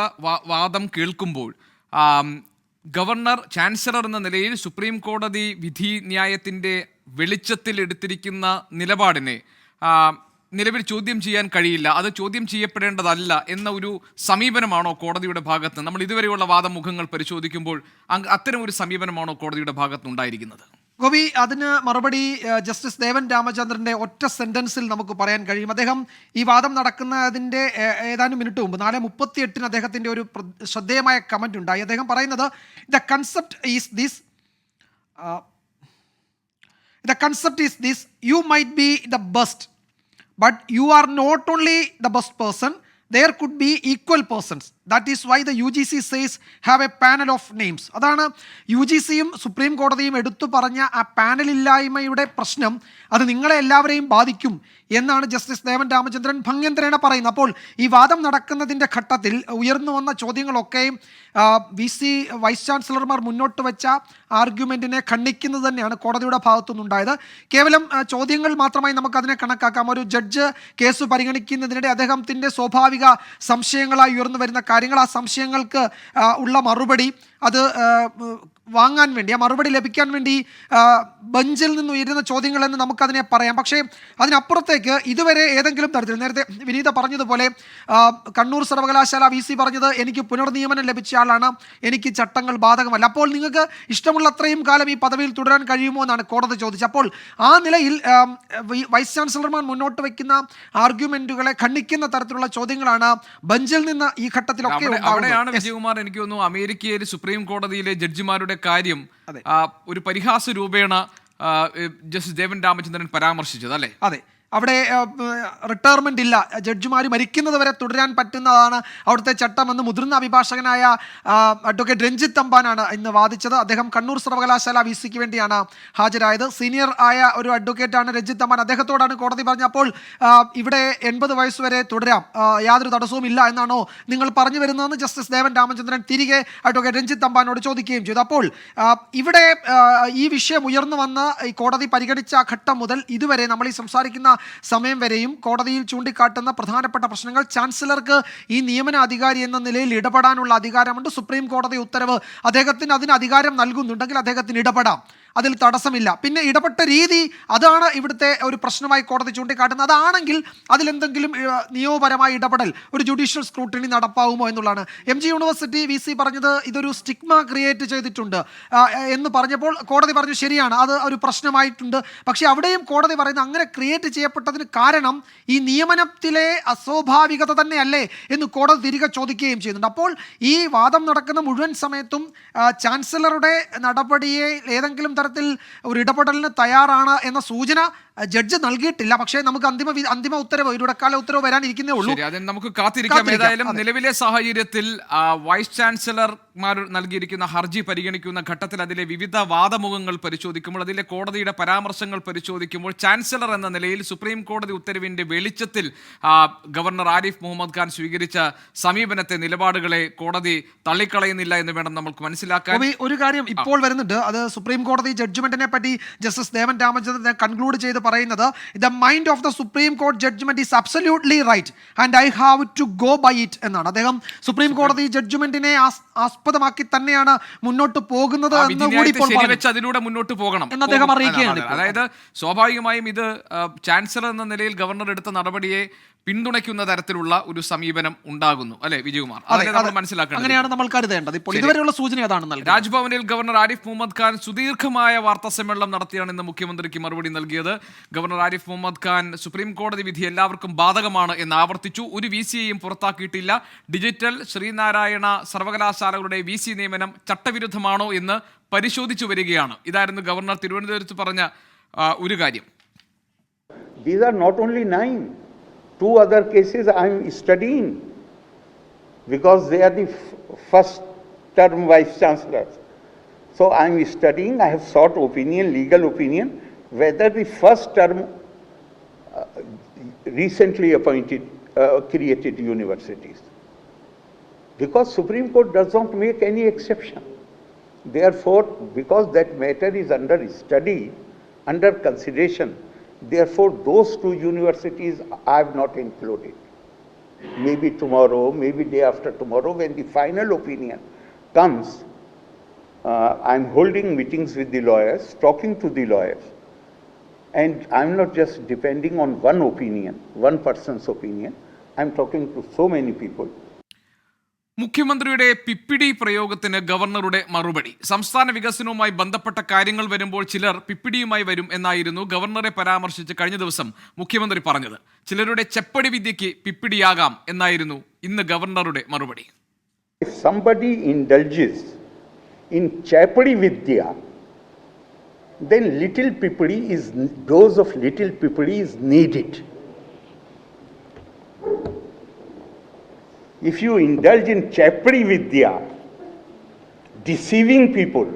വാദം കേൾക്കുമ്പോൾ ഗവർണർ ചാൻസലർ എന്ന നിലയിൽ സുപ്രീം കോടതി വിധി ന്യായത്തിന്റെ വെളിച്ചത്തിൽ എടുത്തിരിക്കുന്ന നിലപാടിനെ നിലവിൽ ചോദ്യം ചെയ്യാൻ കഴിയില്ല, അത് ചോദ്യം ചെയ്യപ്പെടേണ്ടതല്ല എന്ന ഒരു സമീപനമാണോ കോടതിയുടെ ഭാഗത്ത്? നമ്മൾ ഇതുവരെയുള്ള വാദമുഖങ്ങൾ പരിശോധിക്കുമ്പോൾ അത്തരം ഒരു സമീപനമാണോ കോടതിയുടെ ഭാഗത്ത് ഉണ്ടായിരിക്കുന്നത്? ഗോപി, അതിന് മറുപടി ജസ്റ്റിസ് ദേവൻ രാമചന്ദ്രന്റെ ഒറ്റ സെന്റൻസിൽ നമുക്ക് പറയാൻ കഴിയും. അദ്ദേഹം ഈ വാദം നടക്കുന്നതിന്റെ ഏതാനും മിനിറ്റ് മുമ്പ് 4:38 അദ്ദേഹത്തിന്റെ ഒരു ശ്രദ്ധേയമായ കമന്റ് ഉണ്ടായി. അദ്ദേഹം പറയുന്നത് the concept is this you might be the best, but you are not only the best person, there could be equal persons. That is why the UGC says have a panel of names. അതാണ് UGCയും supreme കോടതിയും എടുത്തു പറഞ്ഞ ആ പാനലില്ലായ്മയുടെ പ്രശ്നം. അത് നിങ്ങളെ എല്ലാവരെയും ബാധിക്കും എന്നാണ് ജസ്റ്റിസ് ദേവൻ രാമചന്ദ്രൻ ഭംഗ്യന്തരേണ പറയുന്നത്. അപ്പോൾ ഈ വാദം നടക്കുന്നതിൻ്റെ ഘട്ടത്തിൽ ഉയർന്നു വന്ന ചോദ്യങ്ങളൊക്കെയും VC വൈസ് ചാൻസലർമാർ മുന്നോട്ട് വെച്ച ആർഗ്യുമെൻറ്റിനെ ഖണ്ഡിക്കുന്നത് തന്നെയാണ് കോടതിയുടെ ഭാഗത്തുനിന്നുണ്ടായത്. കേവലം ചോദ്യങ്ങൾ മാത്രമായി നമുക്കതിനെ കണക്കാക്കാം. ഒരു ജഡ്ജ് കേസ് പരിഗണിക്കുന്നതിനിടെ അദ്ദേഹത്തിൻ്റെ സ്വാഭാവിക സംശയങ്ങളായി ഉയർന്നു വരുന്ന കാര്യങ്ങൾ, ആ സംശയങ്ങൾക്ക് ഉള്ള മറുപടി, അത് വാങ്ങാൻ വേണ്ടി, ആ മറുപടി ലഭിക്കാൻ വേണ്ടി ബെഞ്ചിൽ നിന്ന് ഉയരുന്ന ചോദ്യങ്ങളെന്ന് നമുക്കതിനെ പറയാം. പക്ഷേ അതിനപ്പുറത്തേക്ക് ഇതുവരെ ഏതെങ്കിലും തരത്തിൽ, നേരത്തെ വിനീത പറഞ്ഞതുപോലെ കണ്ണൂർ സർവകലാശാല VC പറഞ്ഞത് എനിക്ക് പുനർനിയമനം ലഭിച്ച ആളാണ്, എനിക്ക് ചട്ടങ്ങൾ ബാധകമല്ല, അപ്പോൾ നിങ്ങൾക്ക് ഇഷ്ടമുള്ള അത്രയും കാലം ഈ പദവിയിൽ തുടരാൻ കഴിയുമോ എന്നാണ് കോടതി ചോദിച്ചത്. അപ്പോൾ ആ നിലയിൽ വൈസ് ചാൻസലർമാർ മുന്നോട്ട് വയ്ക്കുന്ന ആർഗ്യുമെന്റുകളെ ഖണ്ഡിക്കുന്ന തരത്തിലുള്ള ചോദ്യങ്ങളാണ് ബെഞ്ചിൽ നിന്ന് ഈ ഘട്ടത്തിലൊക്കെ. അവിടെയാണ് വിജയകുമാർ, എനിക്ക് തോന്നുന്നു അമേരിക്കയിലെ സുപ്രീം കോടതിയിലെ ജഡ്ജിമാരുടെ കാര്യം ഒരു പരിഹാസ രൂപേണ ജസ്റ്റിസ് ദേവൻ രാമചന്ദ്രൻ പരാമർശിച്ചത്, അല്ലേ? അതെ, അവിടെ റിട്ടയർമെൻ്റ് ഇല്ല, ജഡ്ജിമാർ മരിക്കുന്നത് വരെ തുടരാൻ പറ്റുന്നതാണ് അവിടുത്തെ ചട്ടമെന്ന് മുതിർന്ന അഭിഭാഷകനായ അഡ്വക്കേറ്റ് രഞ്ജിത്ത് തമ്പാനാണ് ഇന്ന് വാദിച്ചത്. അദ്ദേഹം കണ്ണൂർ സർവകലാശാല VCക്ക് വേണ്ടിയാണ് ഹാജരായത്. സീനിയർ ആയ ഒരു അഡ്വക്കേറ്റാണ് രഞ്ജിത്ത് തമ്പാൻ. അദ്ദേഹത്തോടാണ് കോടതി പറഞ്ഞപ്പോൾ ഇവിടെ 80 വയസ്സ് വരെ തുടരാം, യാതൊരു തടസ്സവും ഇല്ല എന്നാണോ നിങ്ങൾ പറഞ്ഞു വരുന്നതെന്ന് ജസ്റ്റിസ് ദേവൻ രാമചന്ദ്രൻ തിരികെ അഡ്വക്കേറ്റ് രഞ്ജിത്ത് തമ്പാനോട് ചോദിക്കുകയും ചെയ്തു. അപ്പോൾ ഇവിടെ ഈ വിഷയം ഉയർന്നു വന്ന് ഈ കോടതി പരിഗണിച്ച ഘട്ടം മുതൽ ഇതുവരെ നമ്മൾ ഈ സംസാരിക്കുന്ന സമയം വരെയും കോടതിയിൽ ചൂണ്ടിക്കാട്ടുന്ന പ്രധാനപ്പെട്ട പ്രശ്നങ്ങൾ, ചാൻസലർക്ക് ഈ നിയമന അധികാരി എന്ന നിലയിൽ ഇടപെടാനുള്ള അധികാരമുണ്ട്. സുപ്രീം കോടതി ഉത്തരവ് അദ്ദേഹത്തിന് അതിന് അധികാരം നൽകുന്നുണ്ടെങ്കിൽ അദ്ദേഹത്തിന് ഇടപെടാം, അതിൽ തടസ്സമില്ല. പിന്നെ ഇടപെട്ട രീതി, അതാണ് ഇവിടുത്തെ ഒരു പ്രശ്നമായി കോടതി ചൂണ്ടിക്കാട്ടുന്നത്. അതാണെങ്കിൽ അതിലെന്തെങ്കിലും നിയമപരമായ ഇടപെടൽ, ഒരു ജുഡീഷ്യൽ സ്ക്രൂട്ടിനി നടപ്പാവുമോ എന്നുള്ളതാണ്. MG യൂണിവേഴ്സിറ്റി VC പറഞ്ഞത് ഇതൊരു സ്റ്റിഗ്മ ക്രിയേറ്റ് ചെയ്തിട്ടുണ്ട് എന്ന് പറഞ്ഞപ്പോൾ കോടതി പറഞ്ഞു ശരിയാണ്, അത് ഒരു പ്രശ്നമായിട്ടുണ്ട്. പക്ഷേ അവിടെയും കോടതി പറയുന്നത് അങ്ങനെ ക്രിയേറ്റ് ചെയ്യപ്പെട്ടതിന് കാരണം ഈ നിയമനത്തിലെ അസ്വാഭാവികത തന്നെയല്ലേ എന്ന് കോടതി തിരികെ ചോദിക്കുകയും ചെയ്യുന്നുണ്ട്. അപ്പോൾ ഈ വാദം നടക്കുന്ന മുഴുവൻ സമയത്തും ചാൻസലറുടെ നടപടിയെ ഏതെങ്കിലും തരത്തിൽ ഒരു ഇടപെടലിന് തയ്യാറാണ് എന്ന സൂചന ജഡ്ജ് നൽകിയിട്ടില്ല. പക്ഷേ നമുക്ക് അന്തിമ ഉത്തരവ്, ഇടക്കാല ഉത്തരവ് വരാനിരിക്കുന്നേ ഉള്ളൂ. നമുക്ക് കാത്തിരിക്കാം. ഏതായാലും നിലവിലെ സാഹചര്യത്തിൽ വൈസ് ചാൻസലർമാർ നൽകിയിരിക്കുന്ന ഹർജി പരിഗണിക്കുന്ന ഘട്ടത്തിൽ അതിലെ വിവിധ വാദമുഖങ്ങൾ പരിശോധിക്കുമ്പോൾ, അതിലെ കോടതിയുടെ പരാമർശങ്ങൾ പരിശോധിക്കുമ്പോൾ, ചാൻസലർ എന്ന നിലയിൽ സുപ്രീം കോടതി ഉത്തരവിന്റെ വെളിച്ചത്തിൽ ഗവർണർ ആരിഫ് മുഹമ്മദ് ഖാൻ സ്വീകരിച്ച സമീപനത്തെ, നിലപാടുകളെ കോടതി തള്ളിക്കളയുന്നില്ല എന്ന് വേണം നമുക്ക് മനസ്സിലാക്കാൻ. ഒരു കാര്യം ഇപ്പോൾ വരുന്നുണ്ട്, അത് സുപ്രീം കോടതി ജഡ്ജ്മെന്റിനെ പറ്റി ജസ്റ്റിസ് ദേവൻ രാമചന്ദ്രൻ കൺക്ലൂഡ് ചെയ്ത് പറയുന്നത്, the mind of the supreme കോടതി judgement is absolutely right and I have to go by it എന്നാണ്. അദ്ദേഹം സുപ്രീം കോടതി ജഡ്ജ്മെന്റിനെ ആസ്പദമാക്കി തന്നെയാണ് മുന്നോട്ട് പോകുന്നത് അതിലൂടെ മുന്നോട്ട് പോകണം എന്ന് അദ്ദേഹം അറിയിക്കുകയാണ്. അതായത് സ്വാഭാവികമായും ഇത് ചാൻസലർ എന്ന നിലയിൽ ഗവർണർ എടുത്ത നടപടിയെ പിന്തുണയ്ക്കുന്ന തരത്തിലുള്ള ഒരു സമീപനം ഉണ്ടാകുന്നു, അല്ലെ വിജയകുമാർ? അങ്ങനെയാണ് നമ്മൾ കരുതേണ്ടത്. ഇപ്പോൾ ഇതുവരെയുള്ള സൂചന അതാണ്. രാജ്ഭവനിൽ ഗവർണർ ആരിഫ് മുഹമ്മദ് ഖാൻ സുദീർഘമായ വാർത്താ സമ്മേളനം നടത്തിയാണ് ഇന്ന് മുഖ്യമന്ത്രിക്ക് മറുപടി നൽകിയത്. ഗവർണർ ആരിഫ് മുഹമ്മദ് ഖാൻ സുപ്രീം കോടതി വിധി എല്ലാവർക്കും ബാധകമാണ് എന്ന് ആവർത്തിച്ചു. ഒരു VCയെയും പുറത്താക്കിയിട്ടില്ല. ഡിജിറ്റൽ ശ്രീനാരായണ സർവകലാശാലകളുടെ VC നിയമനം ചട്ടവിരുദ്ധമാണോ എന്ന് പരിശോധിച്ചു വരികയാണ്. ഇതായിരുന്നു ഗവർണർ തിരുവനന്തപുരത്ത് പറഞ്ഞ ഒരു കാര്യം. These are not only 9. 2 other cases I am studying because they are the first term vice chancellors. So I'm studying, I have sought opinion, legal opinion, whether the first term recently appointed, created universities. Because Supreme Court does not make any exception. Therefore, because that matter is under study, under consideration, therefore those two universities I have not included. Maybe tomorrow, maybe day after tomorrow, when the final opinion comes, I'm holding meetings with the lawyers, talking to the lawyers, and I'm not just depending on one opinion, one person's opinion. I'm talking to so many people. മുഖ്യമന്ത്രിയുടെ പിപ്പിടി പ്രയോഗത്തിന് ഗവർണറുടെ മറുപടി. സംസ്ഥാന വികസനവുമായി ബന്ധപ്പെട്ട കാര്യങ്ങൾ വരുമ്പോൾ ചിലർ പിപ്പിടിയുമായി വരും എന്നായിരുന്നു ഗവർണറെ പരാമർശിച്ച് കഴിഞ്ഞ ദിവസം മുഖ്യമന്ത്രി പറഞ്ഞത്. ചിലരുടെ ചെപ്പടി വിദ്യയ്ക്ക് പിപ്പിടിയാകാം എന്നായിരുന്നു ഇന്ന് ഗവർണറുടെ മറുപടി. If somebody indulges in chapadi vidya, then little pipidi is, dose of little pipidi is needed. If you indulge in chapadi vidya, deceiving people,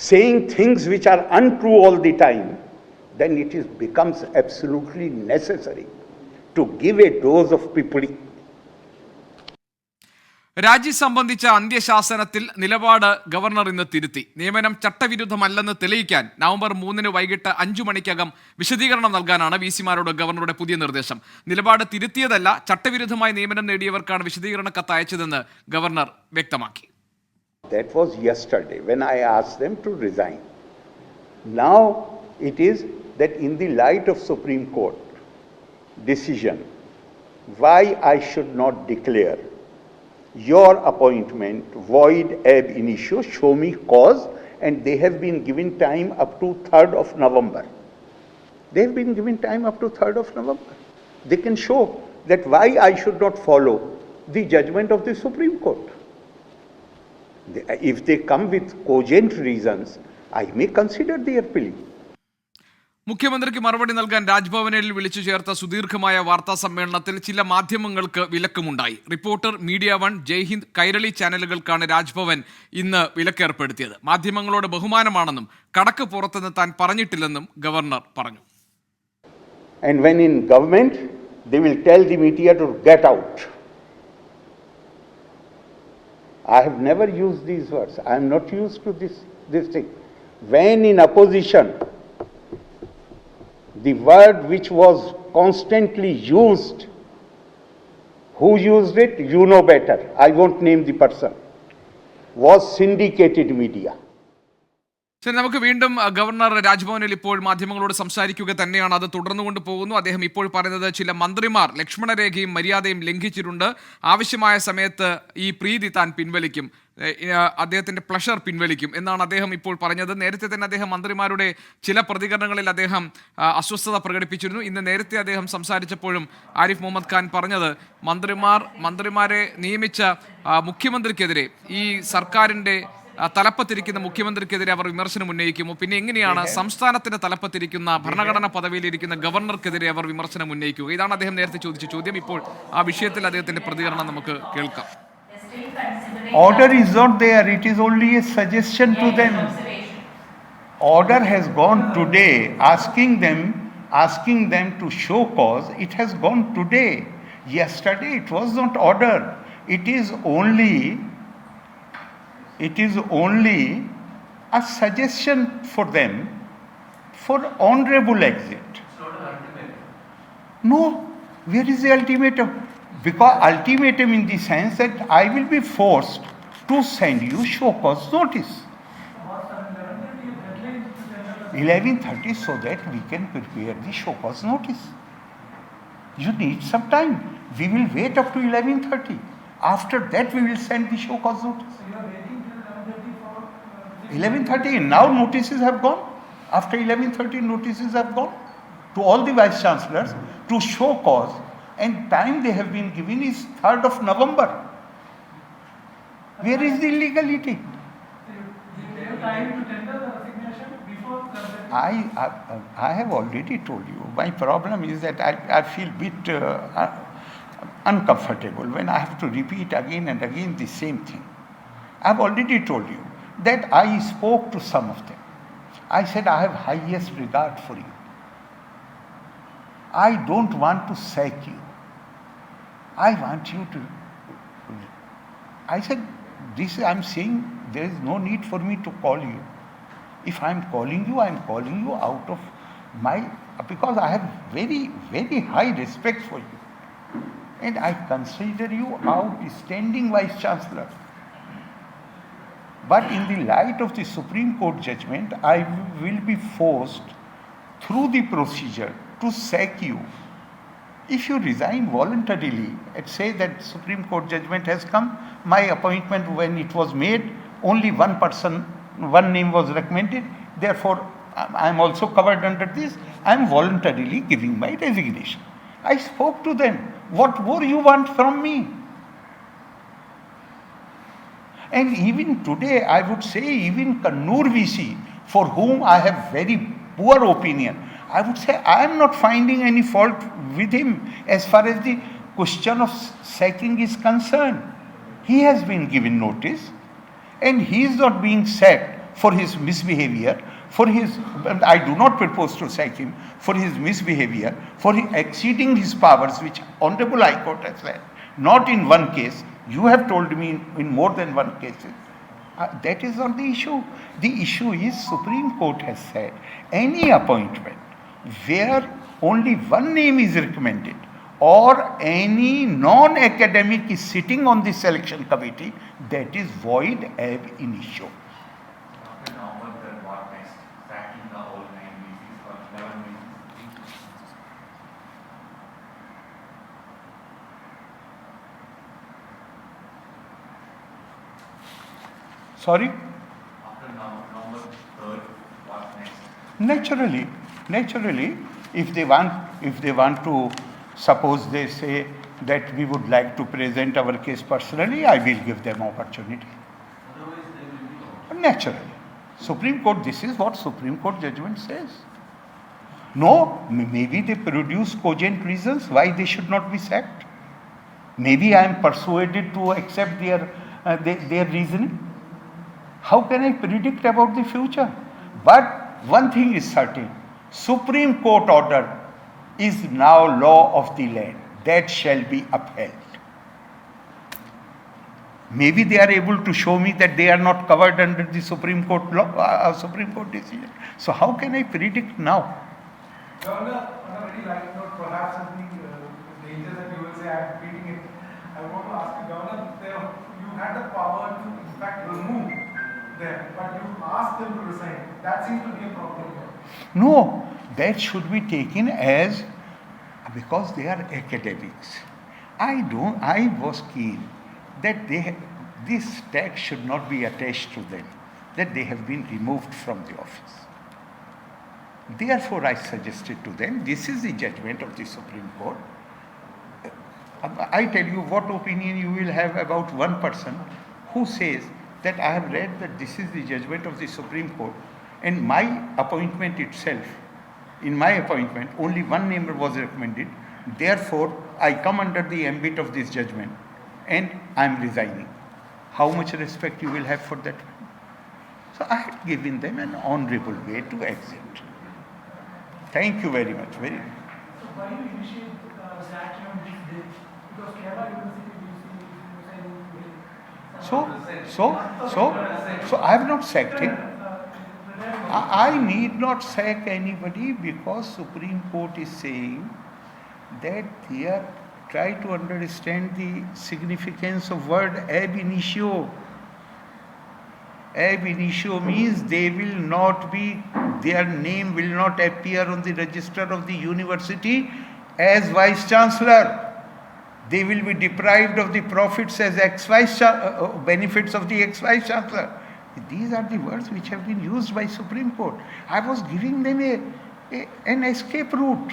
saying things which are untrue all the time, then it becomes absolutely necessary to give a dose of pipidi. രാജി സംബന്ധിച്ച അന്ത്യശാസനത്തിൽ നിലപാട് governor ഇന്ന് തിരുത്തി. നിയമനം ചട്ടവിരുദ്ധമല്ലെന്ന് തെളിയിക്കാൻ November 3 വൈകിട്ട് 5 മണിക്കകം വിശദീകരണം നൽകാനാണ് വിസിമാരോട് ഗവർണറുടെ പുതിയ നിർദ്ദേശം. നിലപാട് തിരുത്തിയതല്ല, ചട്ടവിരുദ്ധമായി നിയമനം നേടിയവർക്കാണ് വിശദീകരണ കത്ത് അയച്ചതെന്ന് ഗവർണർ വ്യക്തമാക്കി. That was yesterday when I asked them to resign. Now it is that in the light of Supreme Court decision, why I should not declare your appointment void ab initio, show me cause, and they have been given time up to 3rd of November. They have been given time up to 3rd of November. They can show that why I should not follow the judgment of the Supreme Court. If they come with cogent reasons, I may consider their plea. മുഖ്യമന്ത്രിക്ക് മറുപടി നൽകാൻ രാജ്ഭവനിൽ വിളിച്ചു ചേർത്ത സുദീർഘമായ വാർത്താ സമ്മേളനത്തിൽ ചില മാധ്യമങ്ങൾക്ക് വിലക്കുമുണ്ടായി. Reporter, media one, Jaihind, Kairali ചാനലുകൾക്കാണ് രാജ്ഭവൻ ഇന്ന് വിലക്കേർപ്പെടുത്തിയത്. മാധ്യമങ്ങളോട് ബഹുമാനമാണെന്നും കടക്ക് പുറത്തുനിന്ന് താൻ പറഞ്ഞിട്ടില്ലെന്നും ഗവർണർ പറഞ്ഞു. And when in government, they will tell the media to get out. I have never used these words. I am not used to this thing. When in opposition, the word which was constantly used, who used it, you know better, I won't name the person, was syndicated media. ശരി, നമുക്ക് വീണ്ടും governor രാജ്ഭവനിൽ ഇപ്പോൾ മാധ്യമങ്ങളോട് സംസാരിക്കുക തന്നെയാണ്. അത് തുടർന്നുകൊണ്ട് പോകുന്നു. അദ്ദേഹം ഇപ്പോൾ പറയുന്നത് ചില മന്ത്രിമാർ ലക്ഷ്മണരേഖയും മര്യാദയും ലംഘിച്ചിട്ടുണ്ട്, ആവശ്യമായ സമയത്ത് ഈ പ്രീതി താൻ പിൻവലിക്കും, അദ്ദേഹത്തിന്റെ പ്ലഷർ പിൻവലിക്കും എന്നാണ് അദ്ദേഹം ഇപ്പോൾ പറഞ്ഞത്. നേരത്തെ തന്നെ അദ്ദേഹം മന്ത്രിമാരുടെ ചില പ്രതികരണങ്ങളിൽ അദ്ദേഹം അസ്വസ്ഥത പ്രകടിപ്പിച്ചിരുന്നു. ഇന്ന് നേരത്തെ അദ്ദേഹം സംസാരിച്ചപ്പോഴും ആരിഫ് മുഹമ്മദ് ഖാൻ പറഞ്ഞത് മന്ത്രിമാരെ നിയമിച്ച മുഖ്യമന്ത്രിക്കെതിരെ, ഈ സർക്കാരിന്റെ തലപ്പത്തിരിക്കുന്ന മുഖ്യമന്ത്രിക്കെതിരെ അവർ വിമർശനം ഉന്നയിക്കുമോ? പിന്നെ എങ്ങനെയാണ് സംസ്ഥാനത്തിന്റെ തലപ്പത്തിരിക്കുന്ന ഭരണഘടനാ പദവിയിലിരിക്കുന്ന ഗവർണർക്കെതിരെ അവർ വിമർശനം ഉന്നയിക്കുക? ഇതാണ് അദ്ദേഹം നേരത്തെ ചോദിച്ച ചോദ്യം. ഇപ്പോൾ ആ വിഷയത്തിൽ അദ്ദേഹത്തിന്റെ പ്രതികരണം നമുക്ക് കേൾക്കാം. Order is not there, it is only a suggestion to them. Order has gone today, asking them to show cause. It has gone today. Yesterday it was not order. It is only a suggestion for them for honorable exit. No, where is the ultimatum? Because ultimatum in the sense that I will be forced to send you show cause notice. 11:30 so that we can prepare the show cause notice. You need some time. We will wait up to 11:30. After that we will send the show cause notice. 11:30, now notices have gone. After 11:30 notices have gone to all the vice chancellors to show cause, and time they have been given is 3rd of November. Where is the legality? I have already told you, my problem is that I feel bit uncomfortable when I have to repeat again and again the same thing. I've already told you that I spoke to some of them. I said, I have highest regard for you. I don't want to sack you. I want you to. I said, this I'm saying, there is no need for me to call you. If I'm calling you out of my, because I have very, very high respect for you. And I consider you outstanding Vice Chancellor. But in the light of the Supreme Court judgment, I will be forced through the procedure to sack you. If you resign voluntarily and say that Supreme Court judgment has come, my appointment when it was made, only one person, one name was recommended, therefore I am also covered under this, I am voluntarily giving my resignation. I spoke to them, what more you want from me? And even today, I would say even Kannur VC, for whom I have very poor opinion, I would say I am not finding any fault with him as far as the question of sacking is concerned. He has been given notice and he is not being sacked for his misbehavior, I do not propose to sack him for his misbehavior, for exceeding his powers, which Honorable High Court has said, not in one case. You have told me in more than one case. That is not the issue. The issue is Supreme Court has said any appointment where only one name is recommended or any non-academic is sitting on the selection committee, that is void ab initio. After November 3rd, what next? Sacking the whole 9 VCs or 11 VCs? Sorry? After November 3rd, what next? Naturally, if they want to, suppose they say that we would like to present our case personally, I will give them opportunity. Otherwise, they will be. Naturally. Supreme Court, this is what Supreme Court judgment says. No, maybe they produce cogent reasons why they should not be sacked. Maybe I am persuaded to accept their reasoning. How can I predict about the future? But one thing is certain, Supreme Court order is now law of the land. That shall be upheld. Maybe they are able to show me that they are not covered under the Supreme Court law, Supreme Court decision. So how can I predict now? Governor, on a very light note, perhaps of the danger that you will say I am repeating it, I want to ask you, Governor, you had the power to in fact remove them, but you asked them to resign. That seems to be a problem here. No, that should be taken as because they are academics. I was keen that this tax should not be attached to them, that they have been removed from the office. Therefore, I suggested to them, this is the judgment of the Supreme Court. I tell you what opinion you will have about one person who says that I have read that this is the judgment of the Supreme Court and my appointment itself, in my appointment, only one name was recommended. Therefore, I come under the ambit of this judgment and I am resigning. How much respect you will have for that? So I had given them an honorable way to exit. Thank you very much. So why you initiate that on this day? Because Kerala University, So I have not sacked him. I need not sack anybody because Supreme Court is saying that they are try to understand the significance of word ab initio. Ab initio means they will not be, their name will not appear on the register of the university as Vice Chancellor. They will be deprived of the profits as benefits of the ex-Vice Chancellor. These are the words which have been used by Supreme Court. I was giving them an escape route.